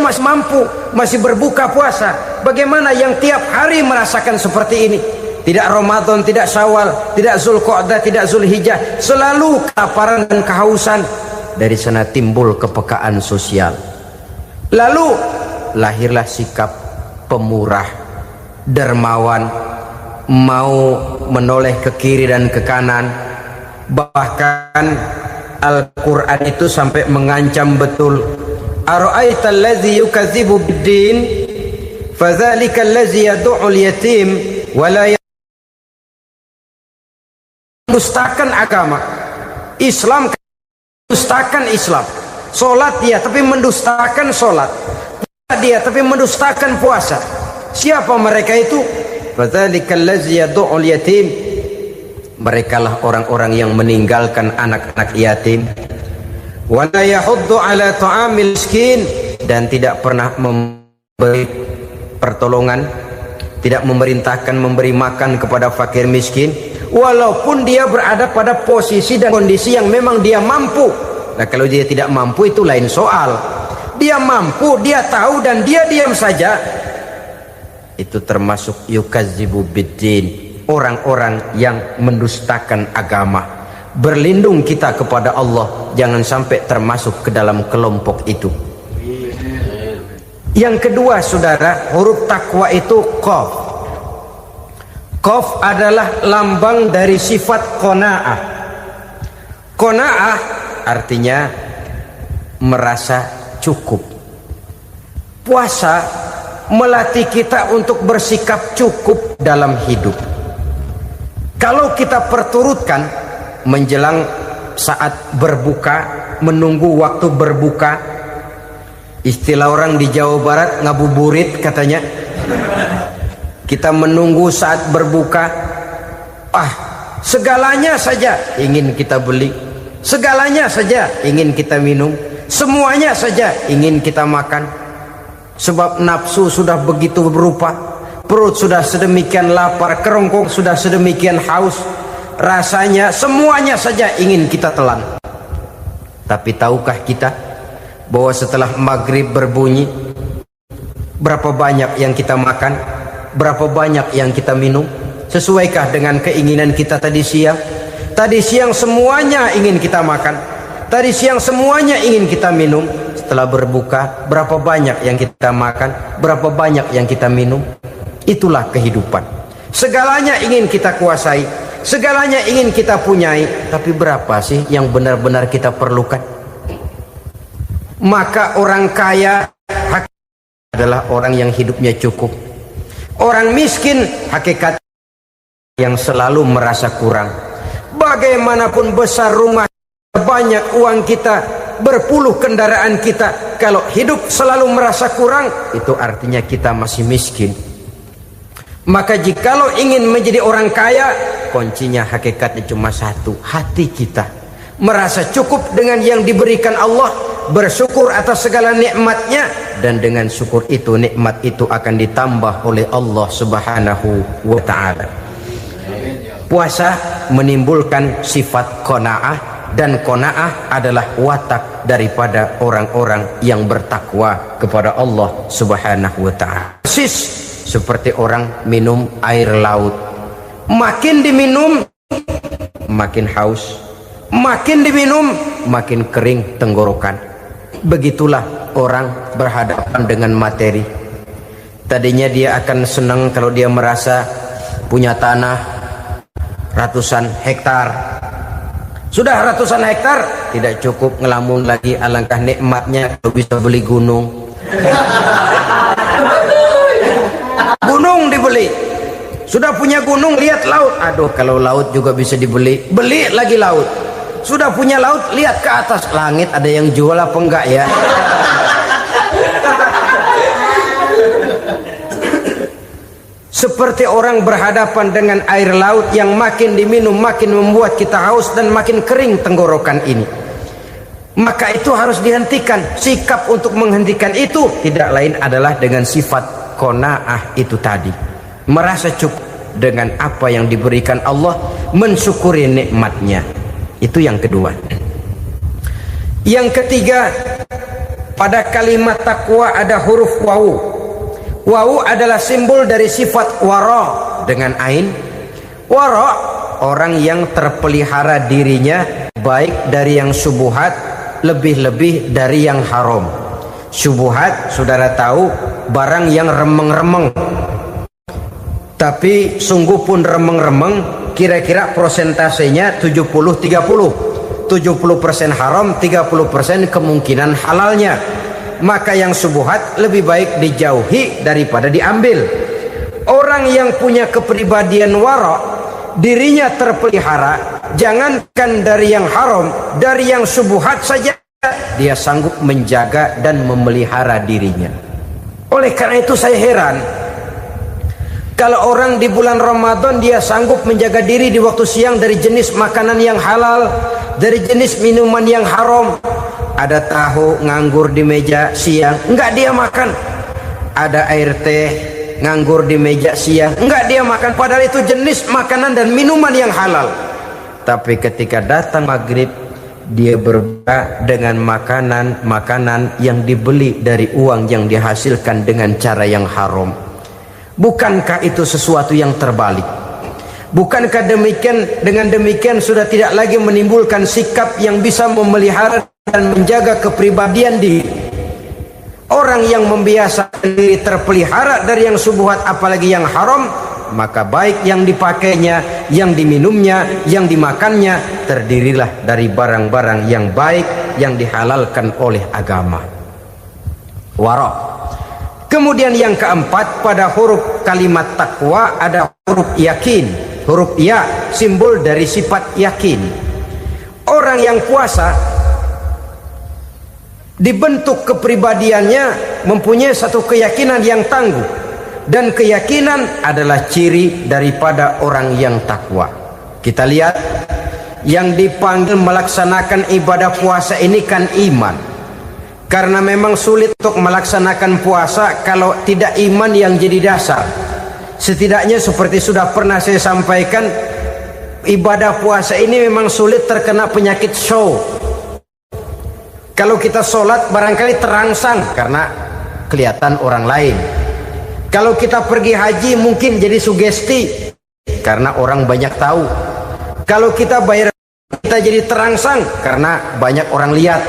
masih mampu, masih berbuka puasa. Bagaimana yang tiap hari merasakan seperti ini? Tidak Ramadan, tidak Syawal, tidak Zulqa'dah, tidak Zulhijjah, selalu kelaparan dan kehausan. Dari sana timbul kepekaan sosial. Lalu lahirlah sikap pemurah, dermawan, mau menoleh ke kiri dan ke kanan. Bahkan Al-Quran itu sampai mengancam betul. Ara'aital ladzi yukadzibu bid-din fadzalika allazi yad'ul yatim wa la mendustakan agama. Islam mendustakan Islam. Salat dia tapi mendustakan salat. Puasa dia tapi mendustakan puasa. Siapa mereka itu? Fadzalika allazi yad'ul yatim. Merekalah orang-orang yang meninggalkan anak-anak yatim. Wala yahuddu ala ta'amil miskin, dan tidak pernah memberi pertolongan, tidak memerintahkan memberi makan kepada fakir miskin, walaupun dia berada pada posisi dan kondisi yang memang dia mampu. Nah, kalau dia tidak mampu itu lain soal. Dia mampu, dia tahu, dan dia diam saja, itu termasuk yukadzibu biddin, orang-orang yang mendustakan agama. Berlindung kita kepada Allah, jangan sampai termasuk ke dalam kelompok itu. Yang kedua saudara, huruf takwa itu qaf. Qaf adalah lambang dari sifat qanaah. Qanaah artinya merasa cukup. Puasa melatih kita untuk bersikap cukup dalam hidup. Kalau kita perturutkan menjelang saat berbuka, menunggu waktu berbuka, istilah orang di Jawa Barat ngabuburit katanya, kita menunggu saat berbuka, segalanya saja ingin kita beli, segalanya saja ingin kita minum, semuanya saja ingin kita makan, sebab nafsu sudah begitu berupa. Perut sudah sedemikian lapar, kerongkong sudah sedemikian haus, rasanya semuanya saja ingin kita telan. Tapi tahukah kita bahwa setelah maghrib berbunyi, berapa banyak yang kita makan, berapa banyak yang kita minum? Sesuaikah dengan keinginan kita tadi siang? Tadi siang semuanya ingin kita makan, tadi siang semuanya ingin kita minum. Setelah berbuka, berapa banyak yang kita makan, berapa banyak yang kita minum? Itulah kehidupan. Segalanya ingin kita kuasai, segalanya ingin kita punyai, tapi berapa sih yang benar-benar kita perlukan? Maka orang kaya adalah orang yang hidupnya cukup. Orang miskin hakikat yang selalu merasa kurang. Bagaimanapun besar rumah, banyak uang kita, berpuluh kendaraan kita, kalau hidup selalu merasa kurang, itu artinya kita masih miskin. Maka jikalau ingin menjadi orang kaya, kuncinya hakikatnya cuma satu, hati kita merasa cukup dengan yang diberikan Allah, bersyukur atas segala nikmatnya, dan dengan syukur itu, nikmat itu akan ditambah oleh Allah Subhanahu wa ta'ala. Puasa menimbulkan sifat qanaah, dan qanaah adalah watak daripada orang-orang yang bertakwa kepada Allah Subhanahu wa ta'ala. Persis seperti orang minum air laut, makin diminum makin haus, makin diminum makin kering tenggorokan. Begitulah orang berhadapan dengan materi. Tadinya dia akan senang kalau dia merasa punya tanah ratusan hektar. Sudah ratusan hektar tidak cukup, ngelamun lagi, alangkah nikmatnya kalau bisa beli gunung. Gunung dibeli, sudah punya gunung, lihat laut, aduh kalau laut juga bisa dibeli, beli lagi laut. Sudah punya laut, lihat ke atas langit, ada yang jual apa enggak ya? seperti orang berhadapan dengan air laut yang makin diminum makin membuat kita haus dan makin kering tenggorokan ini. Maka itu harus dihentikan. Sikap untuk menghentikan itu tidak lain adalah dengan sifat qanaah itu tadi, merasa cukup dengan apa yang diberikan Allah, mensyukuri nikmatnya. Itu yang kedua. Yang ketiga, pada kalimat takwa ada huruf wawu. Wawu adalah simbol dari sifat wara dengan ain. Wara, orang yang terpelihara dirinya baik dari yang syubhat, lebih-lebih dari yang haram. Syubhat, saudara tahu, barang yang remeng-remeng. Tapi sungguh pun remeng-remeng, kira-kira prosentasenya 70-30. 70% haram, 30% kemungkinan halalnya. Maka yang syubhat lebih baik dijauhi daripada diambil. Orang yang punya kepribadian wara, dirinya terpelihara, jangankan dari yang haram, dari yang syubhat saja dia sanggup menjaga dan memelihara dirinya. Oleh karena itu saya heran kalau orang di bulan Ramadan dia sanggup menjaga diri di waktu siang dari jenis makanan yang halal, dari jenis minuman yang haram. Ada tahu nganggur di meja siang, enggak dia makan. Ada air teh nganggur di meja siang, enggak dia makan, padahal itu jenis makanan dan minuman yang halal. Tapi ketika datang maghrib, dia berbuka dengan makanan yang dibeli dari uang yang dihasilkan dengan cara yang haram. Bukankah itu sesuatu yang terbalik? Bukankah dengan demikian sudah tidak lagi menimbulkan sikap yang bisa memelihara dan menjaga kepribadian diri? Orang yang membiasakan diri terpelihara dari yang syubhat apalagi yang haram, maka baik yang dipakainya, yang diminumnya, yang dimakannya terdirilah dari barang-barang yang baik yang dihalalkan oleh agama. Wara. Kemudian yang keempat, pada huruf kalimat takwa ada huruf yakin. Huruf ya simbol dari sifat yakin. Orang yang puasa dibentuk kepribadiannya mempunyai satu keyakinan yang tangguh, dan keyakinan adalah ciri daripada orang yang takwa. Kita lihat yang dipanggil melaksanakan ibadah puasa ini kan iman, karena memang sulit untuk melaksanakan puasa kalau tidak iman yang jadi dasar. Setidaknya seperti sudah pernah saya sampaikan, ibadah puasa ini memang sulit terkena penyakit show. Kalau kita sholat barangkali terangsang karena kelihatan orang lain. Kalau kita pergi haji mungkin jadi sugesti karena orang banyak tahu. Kalau kita bayar kita jadi terangsang karena banyak orang lihat.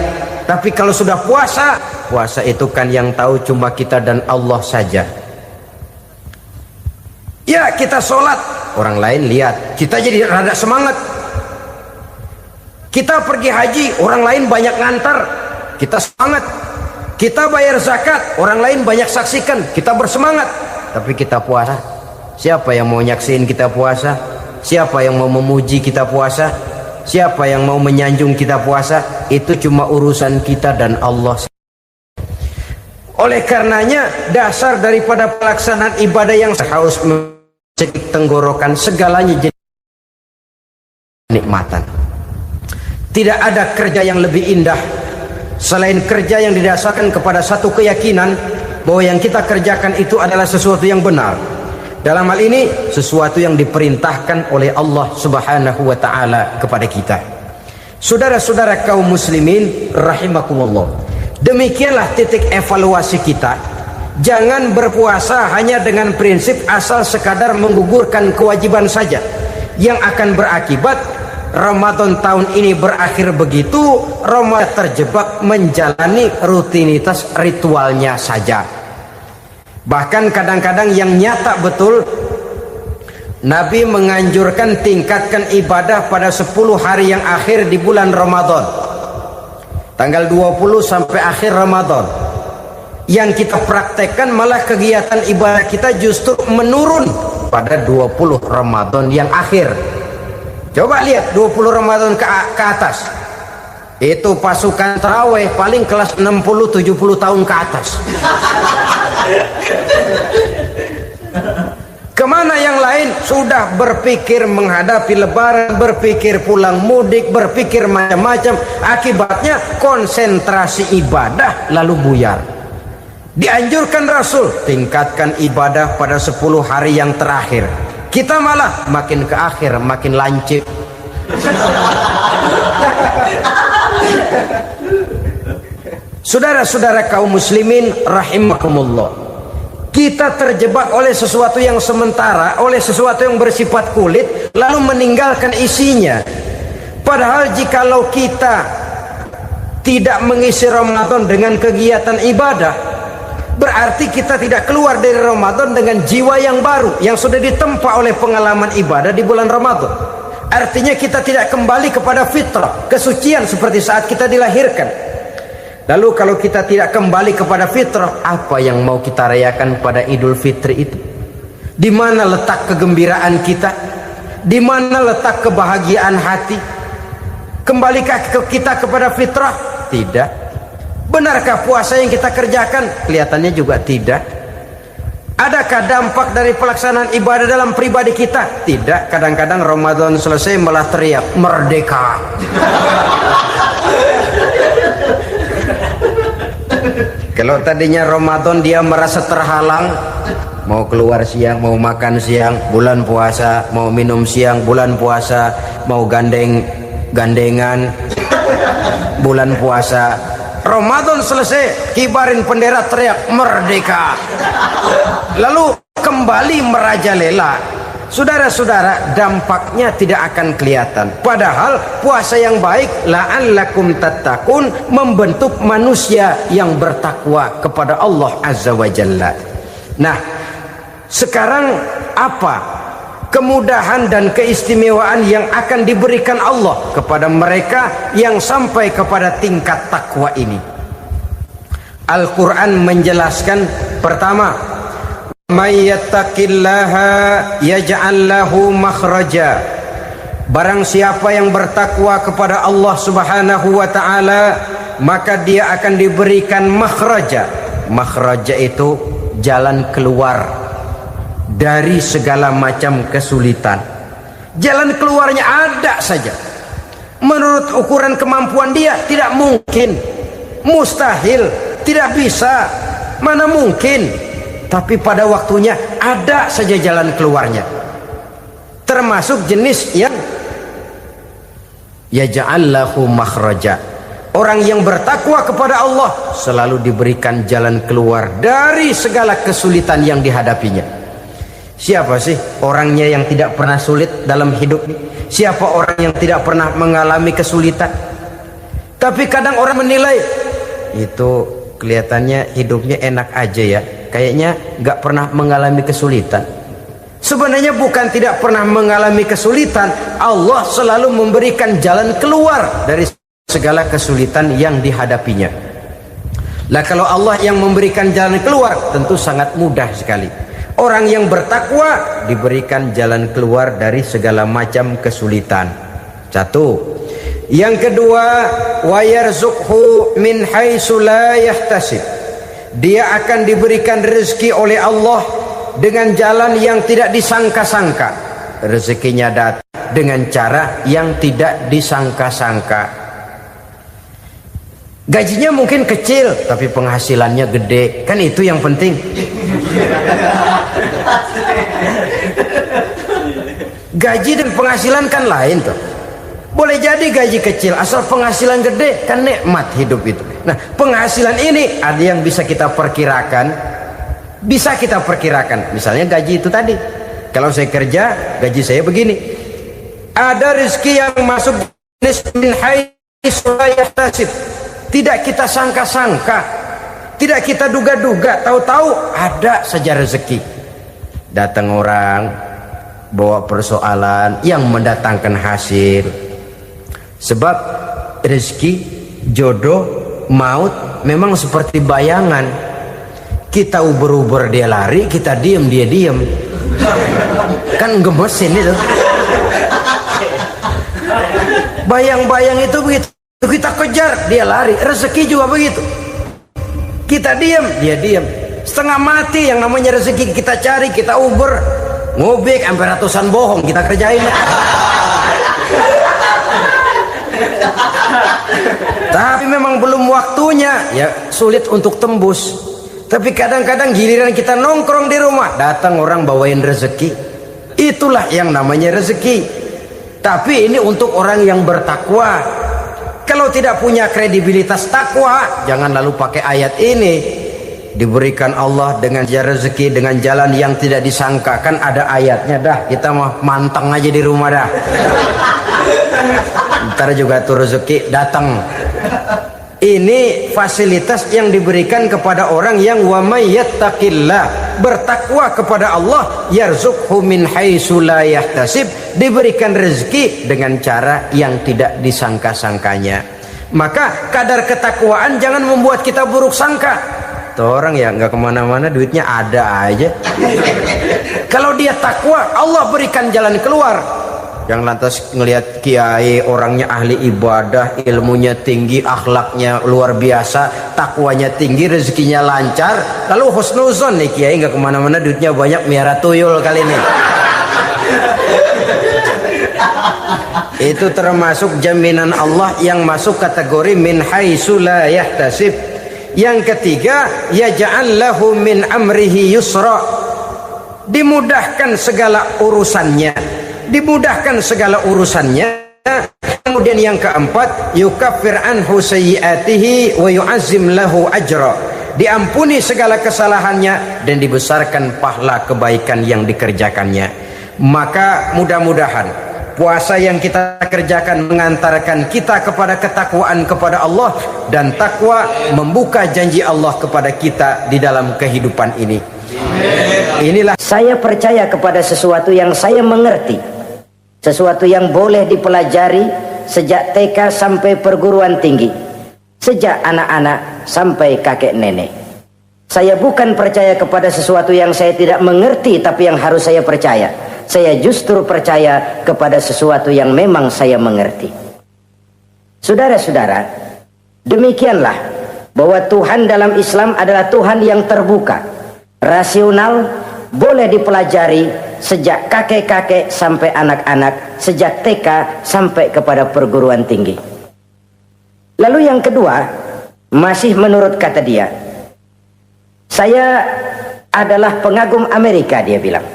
Tapi kalau sudah puasa, puasa itu kan yang tahu cuma kita dan Allah saja. Ya kita sholat, orang lain lihat, kita jadi rada semangat. Kita pergi haji, orang lain banyak ngantar, kita semangat. Kita bayar zakat, orang lain banyak saksikan, kita bersemangat. Tapi kita puasa, siapa yang mau nyaksiin kita puasa? Siapa yang mau memuji kita puasa? Siapa yang mau menyanjung kita puasa? Itu cuma urusan kita dan Allah. Oleh karenanya dasar daripada pelaksanaan ibadah yang harus mencegah tenggorokan segalanya jadi nikmatan. Tidak ada kerja yang lebih indah selain kerja yang didasarkan kepada satu keyakinan bahwa yang kita kerjakan itu adalah sesuatu yang benar. Dalam hal ini sesuatu yang diperintahkan oleh Allah Subhanahu wa taala kepada kita. Saudara-saudara kaum muslimin rahimakumullah. Demikianlah titik evaluasi kita. Jangan berpuasa hanya dengan prinsip asal sekadar menggugurkan kewajiban saja, yang akan berakibat Ramadan tahun ini berakhir begitu, Ramadan terjebak menjalani rutinitas ritualnya saja. Bahkan kadang-kadang yang nyata betul, Nabi menganjurkan tingkatkan ibadah pada 10 hari yang akhir di bulan Ramadan, tanggal 20 sampai akhir Ramadan. Yang kita praktekkan malah kegiatan ibadah kita justru menurun pada 20 Ramadan yang akhir. Coba lihat 20 Ramadan ke atas, itu pasukan tarawih paling kelas 60-70 tahun ke atas. Kemana yang lain sudah berpikir menghadapi lebaran, berpikir pulang mudik, berpikir macam-macam. Akibatnya konsentrasi ibadah lalu buyar. Dianjurkan Rasul tingkatkan ibadah pada 10 hari yang terakhir. Kita malah makin ke akhir makin lancip. Saudara-saudara kaum muslimin rahimakumullah, kita terjebak oleh sesuatu yang sementara, oleh sesuatu yang bersifat kulit, lalu meninggalkan isinya. Padahal jikalau kita tidak mengisi Ramadan dengan kegiatan ibadah, berarti kita tidak keluar dari Ramadan dengan jiwa yang baru, yang sudah ditempa oleh pengalaman ibadah di bulan Ramadan. Artinya kita tidak kembali kepada fitrah, kesucian seperti saat kita dilahirkan. Lalu kalau kita tidak kembali kepada fitrah, apa yang mau kita rayakan pada Idul Fitri itu? Di mana letak kegembiraan kita? Di mana letak kebahagiaan hati? Kembalikah kita kepada fitrah? Tidak. Benarkah puasa yang kita kerjakan? Kelihatannya juga tidak. Adakah dampak dari pelaksanaan ibadah dalam pribadi kita? Tidak. Kadang-kadang Ramadan selesai malah teriak merdeka. Kalau tadinya Ramadan dia merasa terhalang, mau keluar siang, mau makan siang, bulan puasa, mau minum siang, bulan puasa, mau gandengan, bulan puasa. Ramadan selesai, kibarin bendera, teriak merdeka. Lalu kembali merajalela. Saudara-saudara, dampaknya tidak akan kelihatan. Padahal puasa yang baik, la'allakum tattaqun, membentuk manusia yang bertakwa kepada Allah Azza wa Jalla. Nah, sekarang apa kemudahan dan keistimewaan yang akan diberikan Allah kepada mereka yang sampai kepada tingkat takwa ini? Al-Quran menjelaskan, pertama, may yattaqillaha yaj'al lahu makhraja. Barang siapa yang bertakwa kepada Allah Subhanahu wa taala, maka dia akan diberikan makhraja. Makhraja itu jalan keluar dari segala macam kesulitan. Jalan keluarnya ada saja. Menurut ukuran kemampuan dia tidak mungkin, mustahil, tidak bisa, mana mungkin. Tapi pada waktunya ada saja jalan keluarnya. Termasuk jenis yang yaj'al lahu makhraja. Orang yang bertakwa kepada Allah selalu diberikan jalan keluar dari segala kesulitan yang dihadapinya. Siapa sih orangnya yang tidak pernah sulit dalam hidup ini? Siapa orang yang tidak pernah mengalami kesulitan? Tapi kadang orang menilai, itu kelihatannya hidupnya enak aja ya, kayaknya gak pernah mengalami kesulitan. Sebenarnya bukan tidak pernah mengalami kesulitan, Allah selalu memberikan jalan keluar dari segala kesulitan yang dihadapinya. Lah kalau Allah yang memberikan jalan keluar, tentu sangat mudah sekali. Orang yang bertakwa diberikan jalan keluar dari segala macam kesulitan. Satu. Yang kedua, wa yarzuqhu min haitsu la yahtasib. Dia akan diberikan rezeki oleh Allah dengan jalan yang tidak disangka-sangka. Rezekinya datang dengan cara yang tidak disangka-sangka. Gajinya mungkin kecil, tapi penghasilannya gede. Kan itu yang penting. Gaji dan penghasilan kan lain tuh. Boleh jadi gaji kecil, asal penghasilan gede, kan nikmat hidup itu. Nah, penghasilan ini ada yang bisa kita perkirakan. Bisa kita perkirakan. Misalnya gaji itu tadi. Kalau saya kerja, gaji saya begini. Ada rezeki yang masuk min haitsu la yahtasib. Tidak kita sangka-sangka, tidak kita duga-duga, tahu-tahu ada saja rezeki. Datang orang bawa persoalan yang mendatangkan hasil. Sebab rezeki, jodoh, maut memang seperti bayangan. Kita uber-uber dia lari, kita diem dia diem. Kan gemesin itu. Bayang-bayang itu begitu. Kita kejar, dia lari. Rezeki juga begitu. Kita diam, dia diam. Setengah mati yang namanya rezeki kita cari, kita uber. ngobek sampai ratusan bohong kita kerjain. Tapi memang belum waktunya, ya sulit untuk tembus. Tapi kadang-kadang giliran kita nongkrong di rumah, datang orang bawain rezeki. Itulah yang namanya rezeki. Tapi ini untuk orang yang bertakwa. Kalau tidak punya kredibilitas takwa, jangan lalu pakai ayat ini. Diberikan Allah dengan rezeki dengan jalan yang tidak disangka. Kan ada ayatnya dah, kita mah manteng aja di rumah dah. Ntar juga tuh rezeki datang. Ini fasilitas yang diberikan kepada orang yang wa may yattaqillah, bertakwa kepada Allah, yarzuqhu min haitsu la yahtasib, diberikan rezeki dengan cara yang tidak disangka-sangkanya. Maka kadar ketakwaan jangan membuat kita buruk sangka. Tuh orang ya nggak kemana-mana, duitnya ada aja. Kalau dia takwa, Allah berikan jalan keluar. Yang lantas ngelihat kiai orangnya ahli ibadah, ilmunya tinggi, akhlaknya luar biasa, takwanya tinggi, rezekinya lancar, lalu husnuzon nih kiai nggak kemana-mana, duitnya banyak, miara tuyul kali ini. Itu termasuk jaminan Allah yang masuk kategori min haitsu la yahtasib. Yang ketiga, yaj'al lahu min amrihi yusra, dimudahkan segala urusannya, dimudahkan segala urusannya. Kemudian yang keempat, yukaffir anhu sayyiatihi wa yu'azzim lahu ajra, diampuni segala kesalahannya dan dibesarkan pahala kebaikan yang dikerjakannya. Maka mudah-mudahan puasa yang kita kerjakan mengantarkan kita kepada ketakwaan kepada Allah, dan takwa membuka janji Allah kepada kita di dalam kehidupan ini. Inilah
saya percaya kepada sesuatu yang saya mengerti, sesuatu yang boleh dipelajari sejak TK sampai perguruan tinggi, sejak anak-anak sampai kakek nenek. Saya bukan percaya kepada sesuatu yang saya tidak mengerti tapi yang harus saya percaya. Saya justru percaya kepada sesuatu yang memang saya mengerti. Saudara-saudara, demikianlah bahwa Tuhan dalam Islam adalah Tuhan yang terbuka, rasional, boleh dipelajari sejak kakek-kakek sampai anak-anak, sejak TK sampai kepada perguruan tinggi. Lalu yang kedua, masih menurut kata dia, saya adalah pengagum Amerika, dia bilang.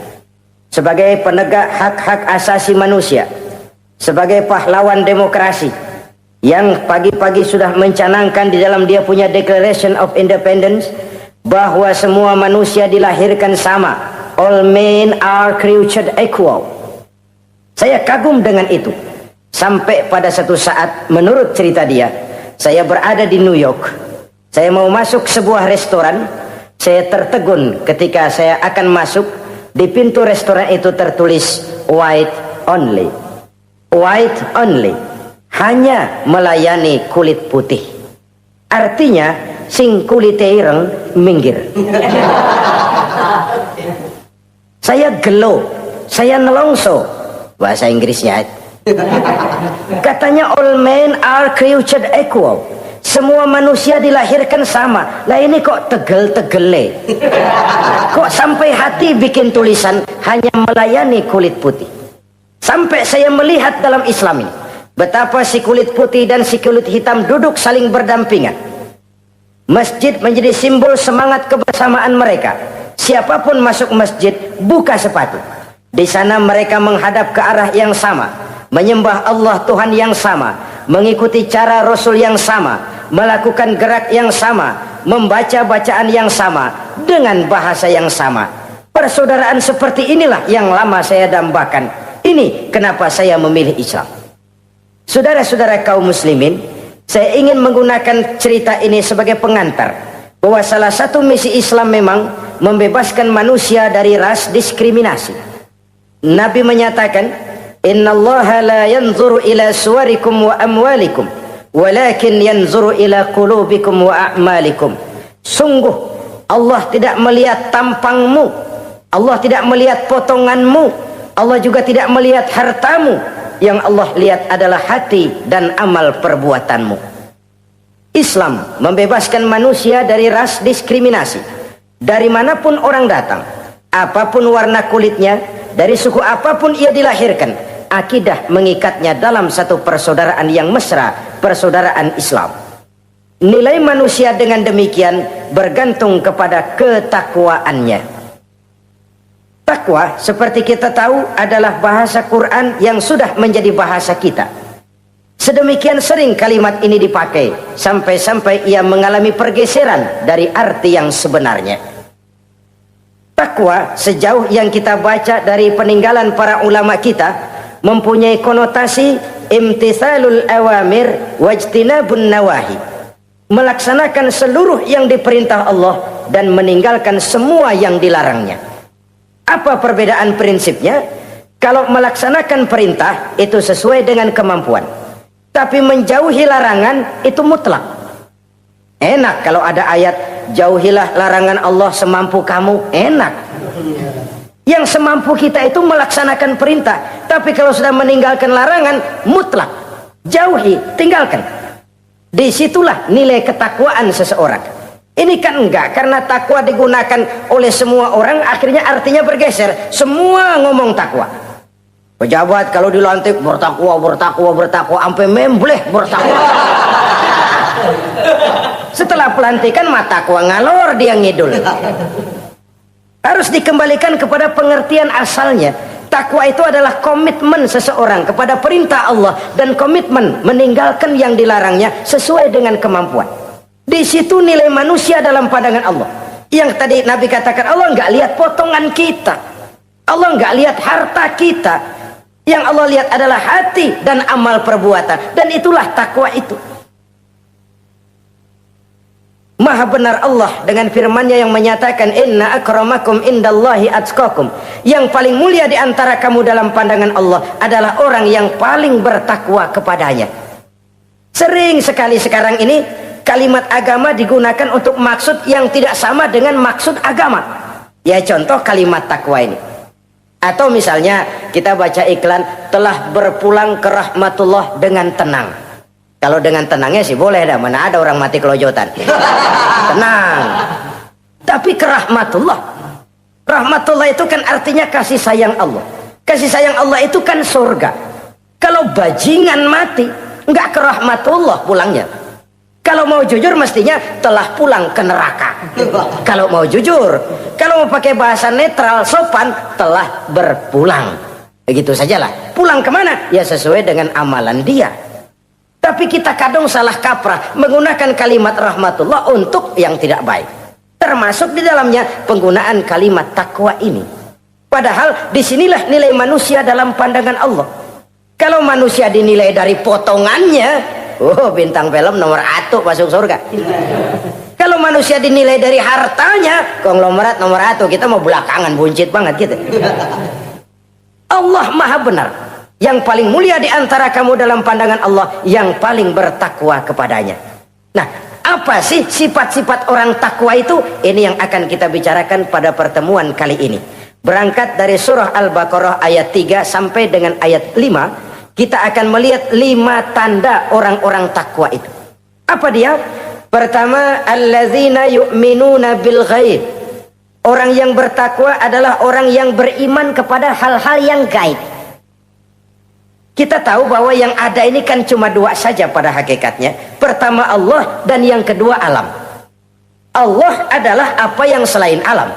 Sebagai penegak hak-hak asasi manusia, sebagai pahlawan demokrasi yang pagi-pagi sudah mencanangkan di dalam dia punya Declaration of Independence bahwa semua manusia dilahirkan sama, all men are created equal. Saya kagum dengan itu. Sampai pada satu saat, menurut cerita dia, saya berada di New York, saya mau masuk sebuah restoran, saya tertegun ketika saya akan masuk. Di pintu restoran itu tertulis white only, white only, hanya melayani kulit putih. Artinya sing kulite ireng minggir. Saya gelo, saya nelongso, bahasa Inggrisnya. Katanya all men are created equal, semua manusia dilahirkan sama. Lah ini kok tegel-tegele, kok sampai hati bikin tulisan hanya melayani kulit putih. Sampai saya melihat dalam Islam ini betapa si kulit putih dan si kulit hitam duduk saling berdampingan. Masjid menjadi simbol semangat kebersamaan mereka. Siapapun masuk masjid, buka sepatu. Di sana mereka menghadap ke arah yang sama, menyembah Allah Tuhan yang sama, mengikuti cara Rasul yang sama, melakukan gerak yang sama, membaca bacaan yang sama, dengan bahasa yang sama. Persaudaraan seperti inilah yang lama saya dambakan. Ini kenapa saya memilih Islam. Saudara-saudara kaum muslimin, saya ingin menggunakan cerita ini sebagai pengantar bahwa salah satu misi Islam memang membebaskan manusia dari ras diskriminasi. Nabi menyatakan, innallaha la yanzuru ila suwarikum wa amwalikum, walakin yanzuru ila qulubikum wa a'malikum. Sungguh Allah tidak melihat tampangmu, Allah tidak melihat potonganmu, Allah juga tidak melihat hartamu. Yang Allah lihat adalah hati dan amal perbuatanmu. Islam membebaskan manusia dari ras diskriminasi. Dari manapun orang datang, apapun warna kulitnya, dari suku apapun ia dilahirkan, akidah mengikatnya dalam satu persaudaraan yang mesra, persaudaraan Islam. Nilai manusia dengan demikian bergantung kepada ketakwaannya. Takwa, seperti kita tahu, adalah bahasa Quran yang sudah menjadi bahasa kita. Sedemikian sering kalimat ini dipakai, sampai-sampai ia mengalami pergeseran dari arti yang sebenarnya. Takwa, sejauh yang kita baca dari peninggalan para ulama kita, mempunyai konotasi imtithalul awamir wajtinabun nawahi, melaksanakan seluruh yang diperintah Allah dan meninggalkan semua yang dilarangnya. Apa perbedaan prinsipnya? Kalau melaksanakan perintah itu sesuai dengan kemampuan, tapi menjauhi larangan itu mutlak. Enak kalau ada ayat jauhilah larangan Allah semampu kamu, enak. Yang semampu kita itu melaksanakan perintah, tapi kalau sudah meninggalkan larangan mutlak, jauhi, tinggalkan. Disitulah nilai ketakwaan seseorang. Ini kan enggak, karena takwa digunakan oleh semua orang, akhirnya artinya bergeser. Semua ngomong takwa. Pejabat kalau dilantik bertakwa, bertakwa, bertakwa, sampai membleh bertakwa. Setelah pelantikan mata takwa ngalor, dia ngidul. Harus dikembalikan kepada pengertian asalnya. Takwa itu adalah komitmen seseorang kepada perintah Allah dan komitmen meninggalkan yang dilarangnya sesuai dengan kemampuan. Di situ nilai manusia dalam pandangan Allah. Yang tadi Nabi katakan, Allah nggak lihat potongan kita, Allah nggak lihat harta kita. Yang Allah lihat adalah hati dan amal perbuatan, dan itulah takwa itu. Maha benar Allah dengan firman-Nya yang menyatakan, inna akramakum indallahi atqakum. Yang paling mulia di antara kamu dalam pandangan Allah adalah orang yang paling bertakwa kepadanya. Sering sekali sekarang ini kalimat agama digunakan untuk maksud yang tidak sama dengan maksud agama. Ya contoh kalimat takwa ini. Atau misalnya kita baca iklan, telah berpulang ke rahmatullah dengan tenang. Kalau dengan tenangnya sih boleh dah, mana ada orang mati kelojotan. Tenang. Tapi ke rahmatullah. Rahmatullah itu kan artinya kasih sayang Allah. Kasih sayang Allah itu kan surga. Kalau bajingan mati, enggak ke rahmatullah pulangnya. Kalau mau jujur mestinya telah pulang ke neraka. Kalau mau jujur, kalau mau pakai bahasa netral sopan, telah berpulang. Begitu sajalah. Pulang kemana? Ya sesuai dengan amalan dia. Tapi kita kadang salah kaprah menggunakan kalimat rahmatullah untuk yang tidak baik. Termasuk di dalamnya penggunaan kalimat takwa ini. Padahal disinilah nilai manusia dalam pandangan Allah. Kalau manusia dinilai dari potongannya, oh bintang film nomor 1 masuk surga. Kalau manusia dinilai dari hartanya, konglomerat nomor 1, kita mau belakangan, buncit banget gitu. Allah maha benar. Yang paling mulia di antara kamu dalam pandangan Allah, yang paling bertakwa kepadanya. Nah, apa sih sifat-sifat orang takwa itu? Ini yang akan kita bicarakan pada pertemuan kali ini. Berangkat dari surah Al-Baqarah ayat 3 sampai dengan ayat 5. Kita akan melihat 5 tanda orang-orang takwa itu. Apa dia? Pertama, alladzina yu'minuna bil ghaib. Orang yang bertakwa adalah orang yang beriman kepada hal-hal yang gaib. Kita tahu bahwa yang ada ini kan cuma 2 saja pada hakikatnya. Pertama Allah, dan yang kedua alam. Allah adalah apa yang selain alam.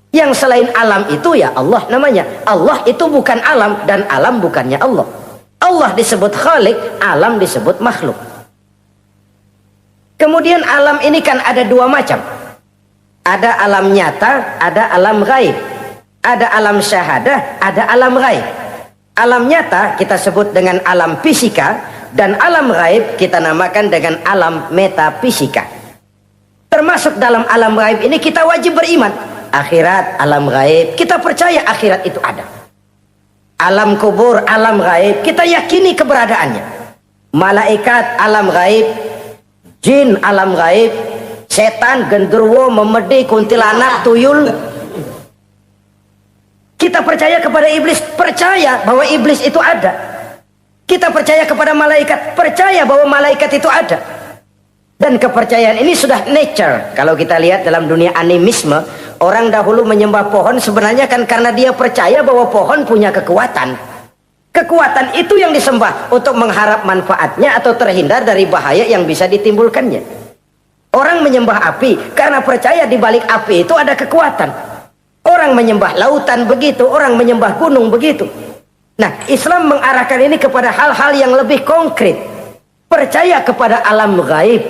Yang selain alam itu ya Allah namanya. Allah itu bukan alam, dan alam bukannya Allah. Allah disebut Khalik, alam disebut makhluk. Kemudian alam ini kan ada 2 macam. Ada alam nyata, ada alam gaib. Ada alam syahadah, ada alam gaib. Alam nyata kita sebut dengan alam fisika, dan alam gaib kita namakan dengan alam metafisika. Termasuk dalam alam gaib ini kita wajib beriman. Akhirat, alam gaib, kita percaya akhirat itu ada. Alam kubur, alam gaib, kita yakini keberadaannya. Malaikat, alam gaib. Jin, alam gaib. Setan, genderuwo, memedi, kuntilanak, tuyul. Kita percaya kepada iblis, percaya bahwa iblis itu ada. Kita percaya kepada malaikat, percaya bahwa malaikat itu ada. Dan kepercayaan ini sudah nature. Kalau kita lihat dalam dunia animisme, Orang dahulu menyembah pohon sebenarnya kan karena dia percaya bahwa pohon punya kekuatan. Kekuatan itu yang disembah untuk mengharap manfaatnya atau terhindar dari bahaya yang bisa ditimbulkannya. Orang menyembah api karena percaya di balik api itu ada kekuatan. Orang menyembah lautan begitu, orang menyembah gunung begitu. Nah, Islam mengarahkan ini kepada hal-hal yang lebih konkret. Percaya kepada alam gaib.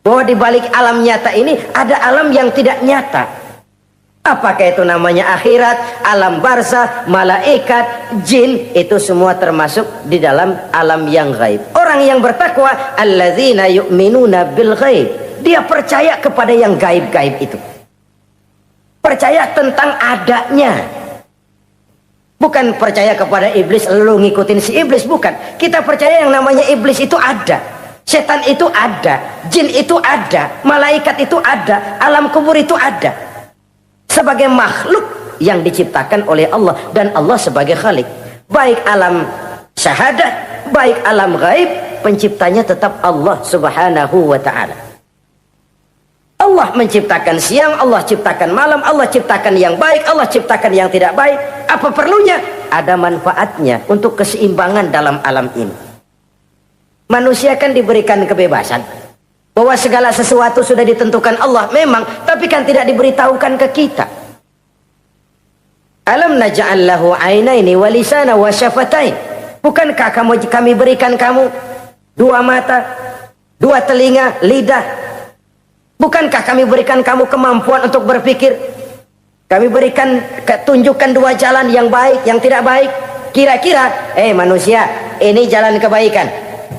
Bahwa di balik alam nyata ini ada alam yang tidak nyata. Apakah itu namanya akhirat, alam barzah, malaikat, jin, itu semua termasuk di dalam alam yang gaib. Orang yang bertakwa, alladzina yu'minuna bil gaib. Dia percaya kepada yang gaib-gaib itu. Percaya tentang adanya. Bukan percaya kepada iblis, lalu ngikutin si iblis, bukan. Kita percaya yang namanya iblis itu ada. Setan itu ada, jin itu ada, malaikat itu ada, alam kubur itu ada. Sebagai makhluk yang diciptakan oleh Allah dan Allah sebagai khalik. Baik alam syahadat, baik alam gaib, penciptanya tetap Allah Subhanahu wa ta'ala. Allah menciptakan siang, Allah ciptakan malam, Allah ciptakan yang baik, Allah ciptakan yang tidak baik. Apa perlunya? Ada manfaatnya untuk keseimbangan dalam alam ini. Manusia kan diberikan kebebasan bahwa segala sesuatu sudah ditentukan Allah memang, tapi kan tidak diberitahukan ke kita. Alam naj'al lahu 'ainaini wa lisana wa syafatain. Bukankah kami berikan kamu dua mata, dua telinga, lidah? Bukankah kami berikan kamu kemampuan untuk berpikir? Kami berikan tunjukkan dua jalan yang baik, yang tidak baik. Kira-kira, manusia, ini jalan kebaikan,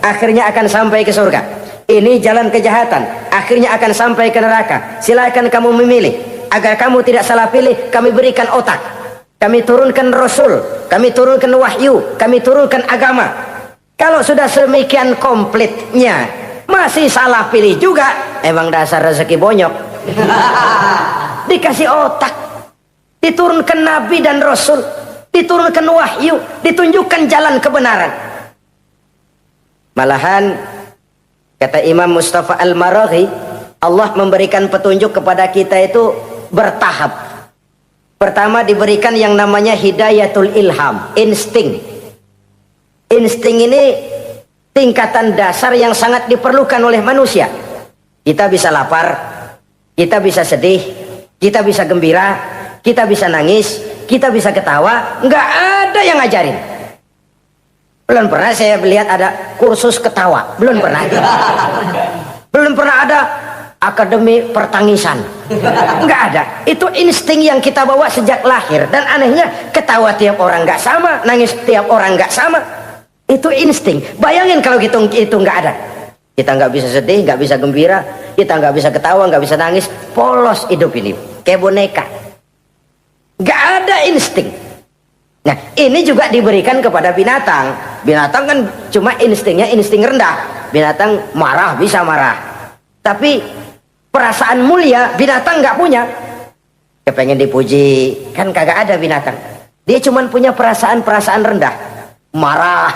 akhirnya akan sampai ke surga. Ini jalan kejahatan, akhirnya akan sampai ke neraka. Silakan kamu memilih. Agar kamu tidak salah pilih, kami berikan otak. Kami turunkan Rasul, kami turunkan wahyu, kami turunkan agama. Kalau sudah sedemikian komplitnya, masih salah pilih juga, emang dasar rezeki bonyok. Dikasih otak, diturunkan Nabi dan Rasul, diturunkan wahyu, ditunjukkan jalan kebenaran. Malahan kata Imam Mustafa Al-Maraghi, Allah memberikan petunjuk kepada kita itu bertahap. Pertama diberikan yang namanya hidayatul ilham, insting. Insting ini tingkatan dasar yang sangat diperlukan oleh manusia. Kita bisa lapar, kita bisa sedih, kita bisa gembira, kita bisa nangis, kita bisa ketawa. Nggak ada yang ngajarin. Belum pernah saya melihat ada kursus ketawa, belum pernah. Belum pernah ada akademi pertangisan, nggak ada. Itu insting yang kita bawa sejak lahir. Dan anehnya ketawa tiap orang nggak sama, nangis tiap orang nggak sama. Itu insting. Bayangin kalau gitu itu nggak ada, kita nggak bisa sedih, nggak bisa gembira, kita nggak bisa ketawa, nggak bisa nangis. Polos hidup ini, kayak boneka. Nggak ada insting. Nah, ini juga diberikan kepada binatang. Binatang kan cuma instingnya insting rendah. Binatang marah bisa marah, tapi perasaan mulia binatang nggak punya. Kepengen dipuji kan kagak ada binatang. Dia cuma punya perasaan-perasaan rendah. Marah,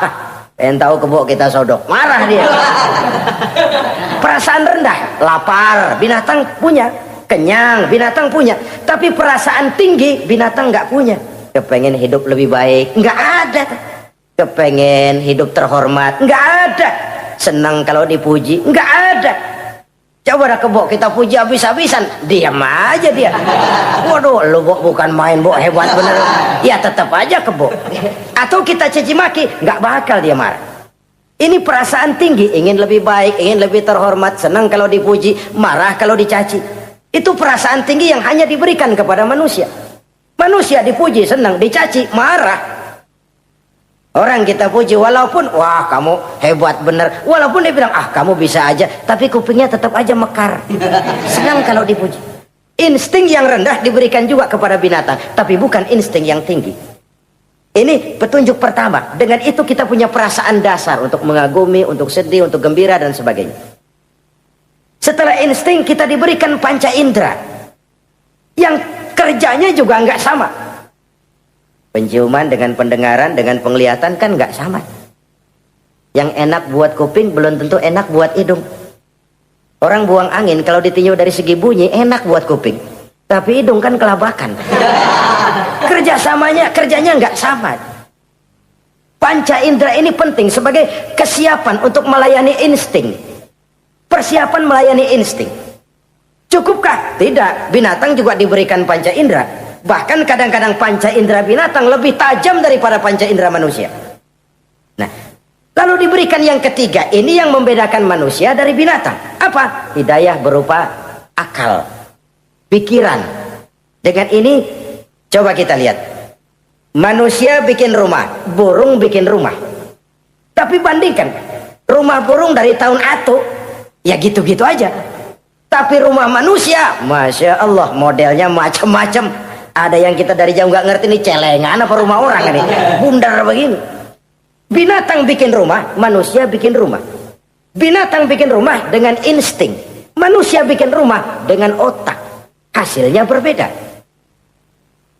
pengen tahu kebo kita sodok, marah dia. Perasaan rendah, lapar binatang punya, kenyang binatang punya, tapi perasaan tinggi binatang nggak punya. Kepengen hidup lebih baik, nggak ada. Kepengen hidup terhormat, nggak ada. Senang kalau dipuji, nggak ada. Coba dah kebo kita puji habis-habisan, diam aja dia. Waduh, lu bukan main, hebat bener. Ya tetap aja kebo. Atau kita caci maki, nggak bakal dia marah. Ini perasaan tinggi, ingin lebih baik, ingin lebih terhormat, senang kalau dipuji, marah kalau dicaci. Itu perasaan tinggi yang hanya diberikan kepada manusia. Manusia dipuji senang, dicaci marah. Orang kita puji walaupun wah kamu hebat bener, walaupun dia bilang ah kamu bisa aja, tapi kupingnya tetap aja mekar. Senang kalau dipuji. Insting yang rendah diberikan juga kepada binatang, tapi bukan insting yang tinggi. Ini petunjuk pertama. Dengan itu kita punya perasaan dasar untuk mengagumi, untuk sedih, untuk gembira dan sebagainya. Setelah insting kita diberikan panca indera yang kerjanya juga nggak sama. Penciuman dengan pendengaran dengan penglihatan kan nggak sama. Yang enak buat kuping belum tentu enak buat hidung. Orang buang angin kalau ditinjau dari segi bunyi enak buat kuping, Tapi hidung kan kelabakan. Kerjanya nggak sama. Panca indera ini penting sebagai kesiapan untuk melayani insting. Persiapan melayani insting. Cukupkah? Tidak. Binatang juga diberikan panca indera. Bahkan kadang-kadang panca indera binatang lebih tajam daripada panca indera manusia. Nah, lalu diberikan yang ketiga. Ini yang membedakan manusia dari binatang. Apa? Hidayah berupa akal, pikiran. Dengan ini coba kita lihat. Manusia bikin rumah, burung bikin rumah. Tapi bandingkan, rumah burung dari tahun atu, ya gitu-gitu aja. Tapi rumah manusia, Masya Allah, modelnya macam-macam. Ada yang kita dari jauh nggak ngerti ini celengan apa rumah orang ini, bundar begini. Binatang bikin rumah, manusia bikin rumah. Binatang bikin rumah dengan insting, manusia bikin rumah dengan otak. Hasilnya berbeda.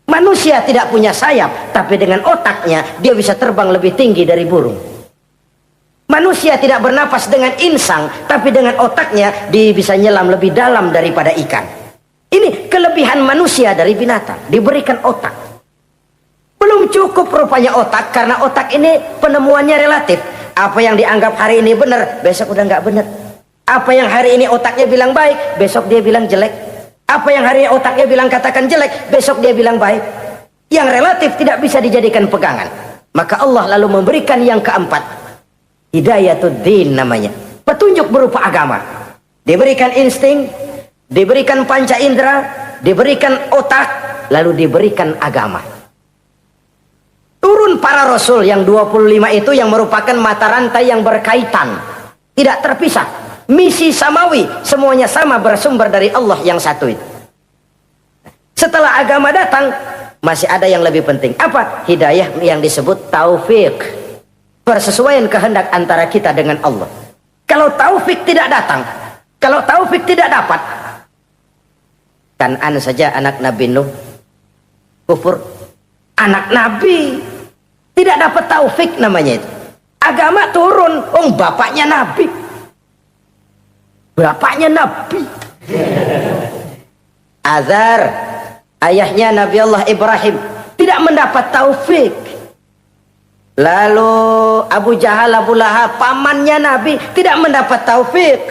Manusia tidak punya sayap, tapi dengan otaknya dia bisa terbang lebih tinggi dari burung. Manusia tidak bernapas dengan insang, tapi dengan otaknya dia bisa nyelam lebih dalam daripada ikan. Ini kelebihan manusia dari binatang, diberikan otak. Belum cukup rupanya otak, karena otak ini penemuannya relatif. Apa yang dianggap hari ini benar, besok udah nggak benar. Apa yang hari ini otaknya bilang baik, besok dia bilang jelek. Apa yang hari ini otaknya bilang katakan jelek, besok dia bilang baik. Yang relatif tidak bisa dijadikan pegangan. Maka Allah lalu memberikan yang keempat. Hidayatuddin namanya. Petunjuk berupa agama. Diberikan insting, diberikan panca indera, diberikan otak, lalu diberikan agama. Turun para rasul yang 25 itu yang merupakan mata rantai yang berkaitan. Tidak terpisah. Misi samawi, semuanya sama bersumber dari Allah yang satu itu. Setelah agama datang, masih ada yang lebih penting. Apa? Hidayah yang disebut taufik. Persesuaian kehendak antara kita dengan Allah. Kalau taufik tidak datang, kalau taufik tidak dapat, Kan'an saja anak Nabi Nuh kufur. Anak Nabi tidak dapat taufik namanya itu. Agama turun, bapaknya Nabi. Bapaknya Nabi. Azar, ayahnya Nabi Allah Ibrahim, tidak mendapat taufik. Lalu Abu Jahal, Abu Lahab, pamannya Nabi, tidak mendapat taufik.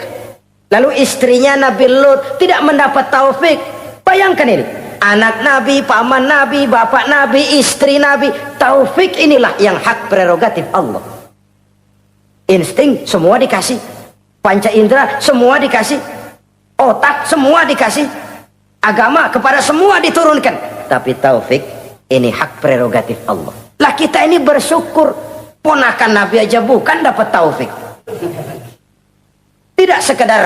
Lalu istrinya Nabi Lut tidak mendapat taufik. Bayangkan ini, anak Nabi, paman Nabi, bapak Nabi, istri Nabi. Taufik inilah yang hak prerogatif Allah. Insting semua dikasih, panca indera semua dikasih, otak semua dikasih, agama kepada semua diturunkan. Tapi taufik ini hak prerogatif Allah. Lah kita ini bersyukur, ponakan Nabi aja bukan dapat taufik. Tidak sekedar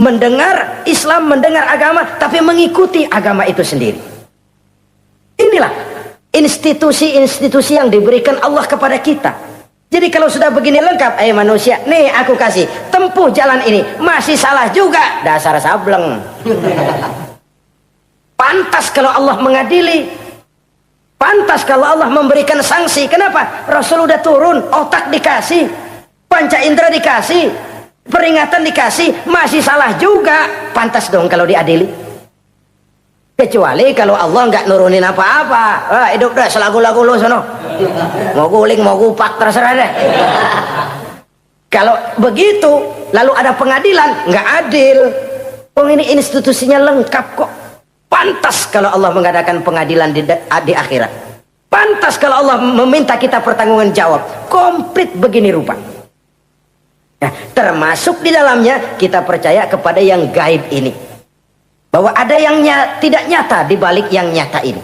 mendengar Islam, mendengar agama, tapi mengikuti agama itu sendiri. Inilah institusi-institusi yang diberikan Allah kepada kita. Jadi kalau sudah begini lengkap, manusia, nih aku kasih, tempuh jalan ini, masih salah juga, dasar sableng. Pantas kalau Allah mengadili, pantas kalau Allah memberikan sanksi. Kenapa? Rasul udah turun, otak dikasih, panca indera dikasih, peringatan dikasih, masih salah juga, pantas dong kalau diadili. Kecuali kalau Allah nggak nurunin apa-apa, hidup dah selagu-lagu lu sono, mau guling mau gupak terserah deh. Kalau begitu lalu ada pengadilan, nggak adil. Ini institusinya lengkap kok. Pantas kalau Allah mengadakan pengadilan di akhirat. Pantas kalau Allah meminta kita pertanggungan jawab komplit begini rupa. Nah, termasuk di dalamnya kita percaya kepada yang gaib ini. Bahwa ada yang tidak nyata di balik yang nyata ini.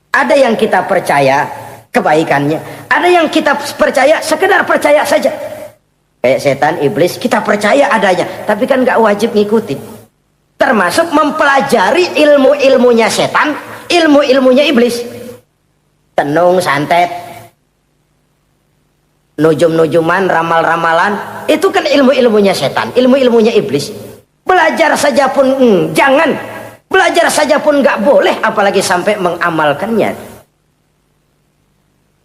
Ada yang kita percaya kebaikannya, ada yang kita percaya sekedar percaya saja. Kayak setan, iblis, kita percaya adanya, tapi kan nggak wajib ngikutin. Termasuk mempelajari ilmu-ilmunya setan, ilmu-ilmunya iblis. Tenung, santet, nujum-nujuman, ramal-ramalan, itu kan ilmu-ilmunya setan, ilmu-ilmunya iblis. Belajar saja pun jangan, belajar saja pun nggak boleh, apalagi sampai mengamalkannya.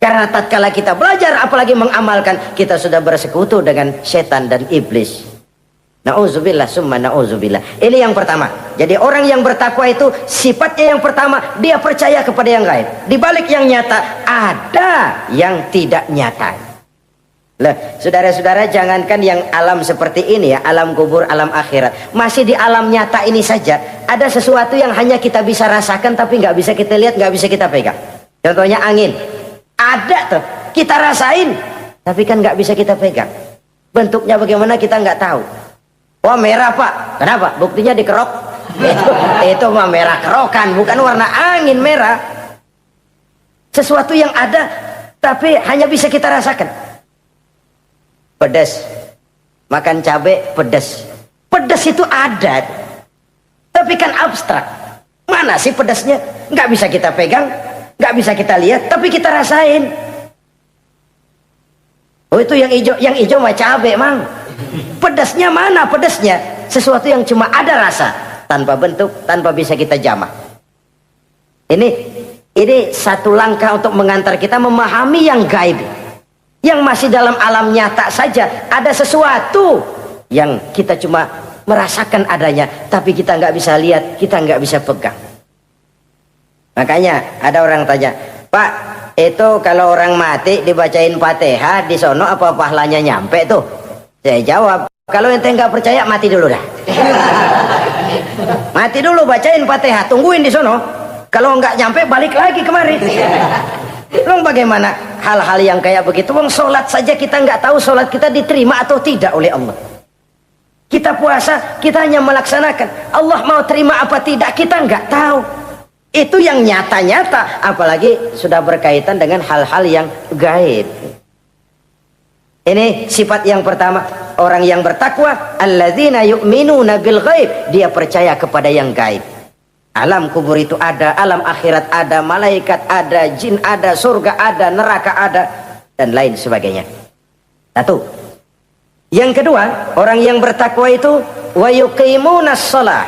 Karena tatkala kita belajar apalagi mengamalkan, kita sudah bersekutu dengan setan dan iblis. Na'udzubillah summa na'udzubillah. Ini yang pertama. Jadi orang yang bertakwa itu sifatnya yang pertama, dia percaya kepada yang gaib. Di balik yang nyata ada yang tidak nyata. Lah, saudara-saudara, jangankan yang alam seperti ini ya, alam kubur, alam akhirat, masih di alam nyata ini saja ada sesuatu yang hanya kita bisa rasakan tapi nggak bisa kita lihat, nggak bisa kita pegang. Contohnya angin, ada tuh, kita rasain tapi kan nggak bisa kita pegang. Bentuknya bagaimana kita nggak tahu. Wah, merah pak, kenapa? Buktinya dikerok. Itu mah merah kerokan, bukan warna angin merah. Sesuatu yang ada tapi hanya bisa kita rasakan. Pedas, makan cabai pedas. Pedas itu ada, tapi kan abstrak. Mana sih pedasnya? Nggak bisa kita pegang, nggak bisa kita lihat, tapi kita rasain. Oh, itu yang hijau mah cabai, mang. Pedasnya mana pedasnya? Sesuatu yang cuma ada rasa, tanpa bentuk, tanpa bisa kita jamah. Ini satu langkah untuk mengantar kita memahami yang gaib, yang masih dalam alam nyata saja. Ada sesuatu yang kita cuma merasakan adanya, tapi kita nggak bisa lihat, kita nggak bisa pegang. Makanya ada orang tanya, Pak, itu kalau orang mati dibacain Fatihah di sono apa pahalanya nyampe tuh? Saya jawab, kalau ente nggak percaya mati dulu dah. Mati dulu, bacain Fatihah, tungguin di sono. Kalau nggak nyampe balik lagi kemari. Long bagaimana hal-hal yang kayak begitu? Wong sholat saja kita nggak tahu sholat kita diterima atau tidak oleh Allah. Kita puasa, kita hanya melaksanakan. Allah mau terima apa tidak kita nggak tahu. Itu yang nyata-nyata, apalagi sudah berkaitan dengan hal-hal yang gaib. Ini sifat yang pertama, orang yang bertakwa, alladzina yu'minuna bil ghaib, dia percaya kepada yang gaib. Alam kubur itu ada, alam akhirat ada, malaikat ada, jin ada, surga ada, neraka ada, dan lain sebagainya. Satu. Yang kedua, orang yang bertakwa itu wa yuqimunas shalah.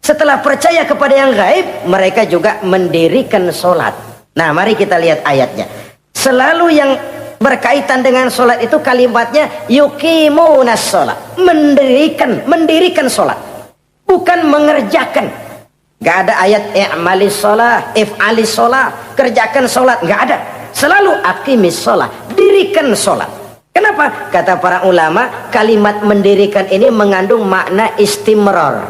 Setelah percaya kepada yang gaib, mereka juga mendirikan sholat. Nah, mari kita lihat ayatnya. Selalu yang berkaitan dengan sholat itu kalimatnya yuqimunas sholat, mendirikan sholat, bukan mengerjakan. Gak ada ayat i'malis sholat, if'alis sholat, kerjakan sholat, gak ada. Selalu aqimis sholat, dirikan sholat. Kenapa? Kata para ulama, kalimat mendirikan ini mengandung makna istimrar,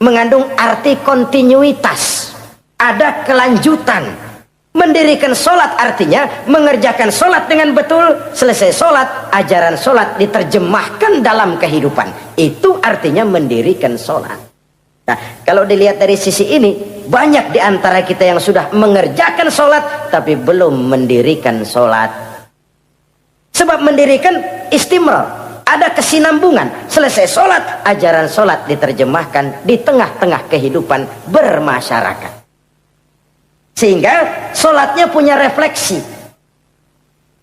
mengandung arti kontinuitas, ada kelanjutan. Mendirikan sholat artinya mengerjakan sholat dengan betul. Selesai sholat, ajaran sholat diterjemahkan dalam kehidupan. Itu artinya mendirikan sholat. Nah, kalau dilihat dari sisi ini, banyak di antara kita yang sudah mengerjakan sholat tapi belum mendirikan sholat. Sebab mendirikan istimrar, ada kesinambungan. Selesai sholat, ajaran sholat diterjemahkan di tengah-tengah kehidupan bermasyarakat. Sehingga sholatnya punya refleksi,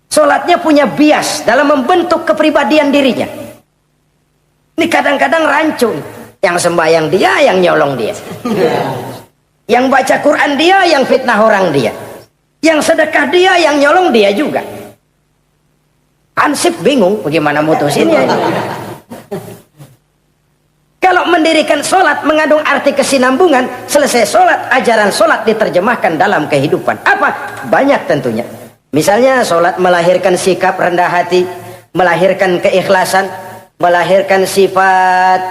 sholatnya punya bias dalam membentuk kepribadian dirinya. Ini kadang-kadang rancu, yang sembahyang dia, yang nyolong dia, yang baca Quran dia, yang fitnah orang dia, yang sedekah dia, yang nyolong dia juga. Ansip bingung bagaimana mutusinnya. Kalau mendirikan sholat mengandung arti kesinambungan, selesai sholat, ajaran sholat diterjemahkan dalam kehidupan. Apa? Banyak tentunya. Misalnya sholat melahirkan sikap rendah hati, melahirkan keikhlasan, melahirkan sifat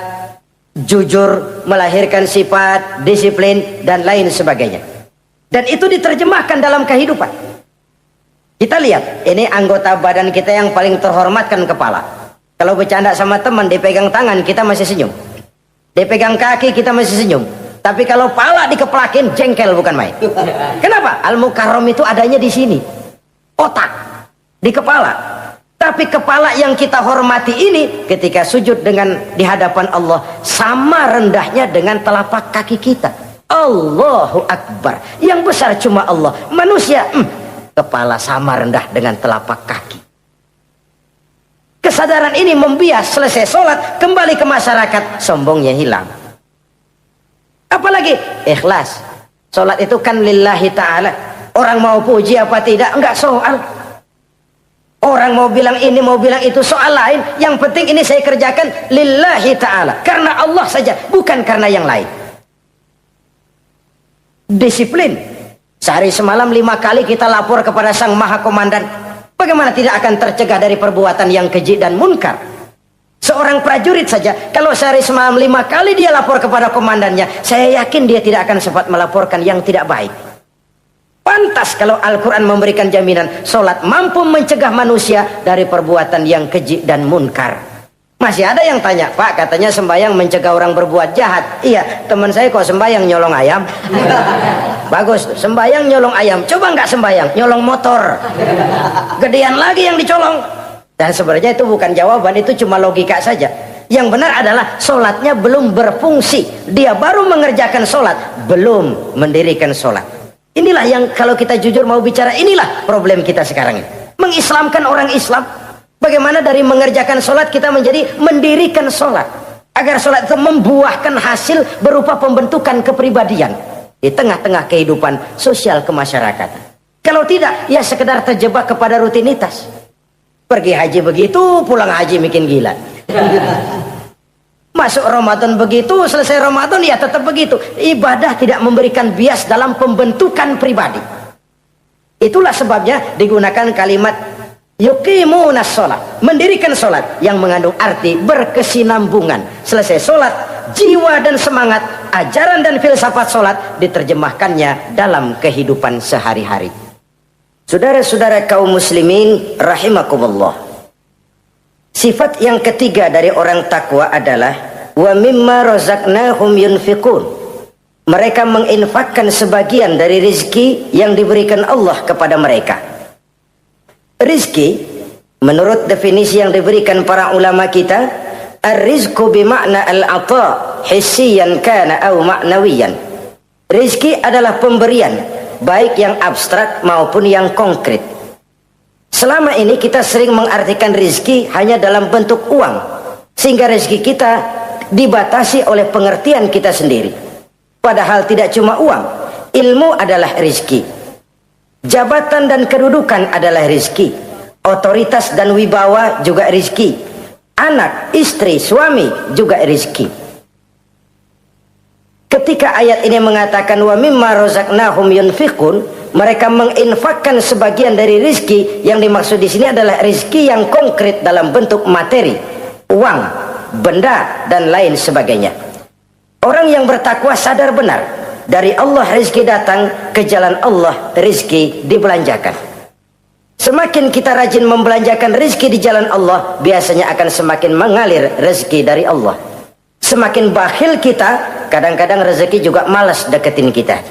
jujur, melahirkan sifat disiplin, dan lain sebagainya. Dan itu diterjemahkan dalam kehidupan. Kita lihat, ini anggota badan kita yang paling terhormat kan kepala. Kalau bercanda sama teman, dipegang tangan, kita masih senyum. Dipegang kaki kita masih senyum. Tapi kalau pala dikeplakin, jengkel bukan main. Kenapa? Al-Mukarram itu adanya di sini, otak, di kepala. Tapi kepala yang kita hormati ini, ketika sujud di hadapan Allah, sama rendahnya dengan telapak kaki kita. Allahu Akbar. Yang besar cuma Allah. Manusia, kepala sama rendah dengan telapak kaki. Kesadaran ini membias, selesai sholat, kembali ke masyarakat, sombongnya hilang. Apalagi ikhlas. Sholat itu kan lillahi ta'ala. Orang mau puji apa tidak, enggak soal. Orang mau bilang ini, mau bilang itu, soal lain. Yang penting ini saya kerjakan lillahi ta'ala, karena Allah saja, bukan karena yang lain. Disiplin. Sehari semalam 5 kali kita lapor kepada Sang Maha Komandan. Bagaimana tidak akan tercegah dari perbuatan yang keji dan munkar? Seorang prajurit saja, kalau sehari semalam 5 kali dia lapor kepada komandannya, saya yakin dia tidak akan sempat melaporkan yang tidak baik. Pantas kalau Al-Quran memberikan jaminan, solat mampu mencegah manusia dari perbuatan yang keji dan munkar. Masih ada yang tanya, Pak, katanya sembahyang mencegah orang berbuat jahat. Iya, teman saya kok sembahyang nyolong ayam. Bagus, sembahyang nyolong ayam. Coba nggak sembahyang, nyolong motor. Gedean lagi yang dicolong. Dan sebenarnya itu bukan jawaban, itu cuma logika saja. Yang benar adalah solatnya belum berfungsi. Dia baru mengerjakan solat, belum mendirikan solat. Inilah yang kalau kita jujur mau bicara, inilah problem kita sekarang ini. Mengislamkan orang Islam. Bagaimana dari mengerjakan solat kita menjadi mendirikan solat. Agar solat itu membuahkan hasil berupa pembentukan kepribadian di tengah-tengah kehidupan sosial kemasyarakatan. Kalau tidak, ya sekedar terjebak kepada rutinitas. Pergi haji begitu, pulang haji bikin gila. Masuk Ramadan begitu, selesai Ramadan ya tetap begitu. Ibadah tidak memberikan bias dalam pembentukan pribadi. Itulah sebabnya digunakan kalimat yuqimunas sholat, mendirikan sholat, yang mengandung arti berkesinambungan. Selesai sholat, jiwa dan semangat, ajaran dan filsafat sholat diterjemahkannya dalam kehidupan sehari-hari. Saudara-saudara kaum muslimin rahimakumullah, sifat yang ketiga dari orang takwa adalah wa mimma razaqnahum yunfiqun. Mereka menginfakkan sebagian dari rezeki yang diberikan Allah kepada mereka. Rizki, menurut definisi yang diberikan para ulama kita, ar-rizku bimakna al-ata hissiyan kana au ma'nawiyan. Rizki adalah pemberian, baik yang abstrak maupun yang konkret. Selama ini kita sering mengartikan rizki hanya dalam bentuk uang, sehingga rizki kita dibatasi oleh pengertian kita sendiri. Padahal tidak cuma uang, ilmu adalah rizki. Jabatan dan kedudukan adalah rizki. Otoritas dan wibawa juga rizki. Anak, istri, suami juga rizki. Ketika ayat ini mengatakan wa mimma razaqnahum yunfiqun, mereka menginfakkan sebagian dari rizki. Yang dimaksud di sini adalah rizki yang konkret dalam bentuk materi, uang, benda dan lain sebagainya. Orang yang bertakwa sadar benar, dari Allah rezeki datang, ke jalan Allah rezeki dibelanjakan. Semakin kita rajin membelanjakan rezeki di jalan Allah, biasanya akan semakin mengalir rezeki dari Allah. Semakin bakhil kita, kadang-kadang rezeki juga malas deketin kita.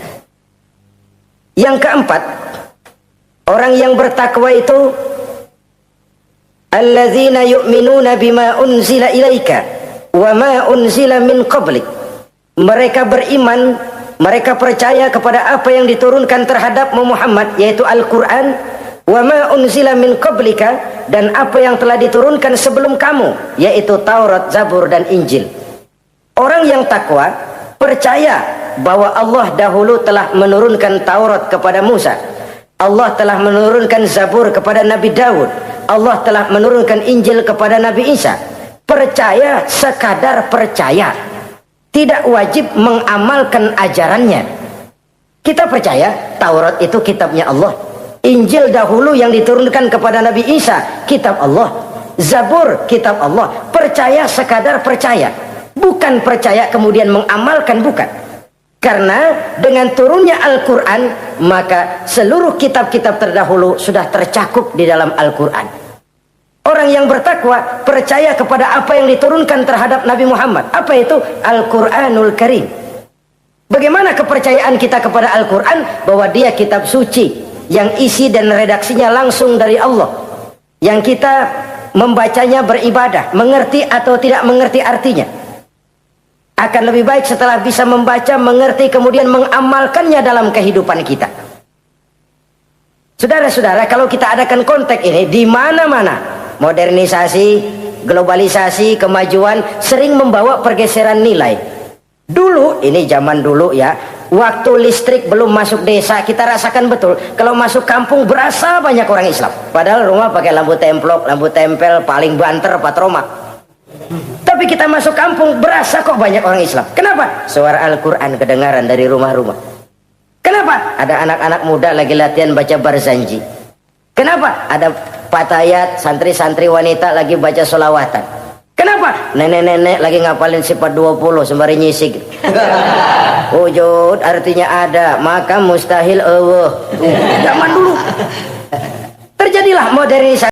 Yang keempat, orang yang bertakwa itu alladzina yu'minuna bima unzila ilaika wa ma unzila min qablik. Mereka beriman, mereka percaya kepada apa yang diturunkan terhadap Muhammad, yaitu Al-Quran, wa ma unzila min qablika, dan apa yang telah diturunkan sebelum kamu, yaitu Taurat, Zabur dan Injil. Orang yang takwa percaya bahwa Allah dahulu telah menurunkan Taurat kepada Musa, Allah telah menurunkan Zabur kepada Nabi Daud, Allah telah menurunkan Injil kepada Nabi Isa. Percaya sekadar percaya, tidak wajib mengamalkan ajarannya. Kita percaya Taurat itu kitabnya Allah, Injil dahulu yang diturunkan kepada Nabi Isa kitab Allah, Zabur kitab Allah. Percaya sekadar percaya, bukan percaya kemudian mengamalkan, bukan. Karena dengan turunnya Al-Quran, maka seluruh kitab-kitab terdahulu sudah tercakup di dalam Al-Quran. Orang yang bertakwa percaya kepada apa yang diturunkan terhadap Nabi Muhammad. Apa itu? Al-Quranul Karim. Bagaimana kepercayaan kita kepada Al-Quran? Bahwa dia kitab suci yang isi dan redaksinya langsung dari Allah, yang kita membacanya beribadah, mengerti atau tidak mengerti artinya. Akan lebih baik setelah bisa membaca, mengerti, kemudian mengamalkannya dalam kehidupan kita. Saudara-saudara, kalau kita adakan konteks ini di mana-mana, modernisasi, globalisasi, kemajuan sering membawa pergeseran nilai. Dulu, ini zaman dulu ya, waktu listrik belum masuk desa, kita rasakan betul kalau masuk kampung berasa banyak orang Islam, padahal rumah pakai lampu templok, lampu tempel, paling banter patroma. Tapi kita masuk kampung berasa kok banyak orang Islam. Kenapa? Suara Al-Quran kedengaran dari rumah-rumah. Kenapa? Ada anak-anak muda lagi latihan baca barzanji. Kenapa? Ada patayat, santri-santri wanita lagi baca solawatan. Kenapa? Nenek-nenek lagi ngapalin sifat 20 sembari nyisik. Wujud artinya ada, maka mustahil Allah. Zaman dulu terjadilah modernisasi.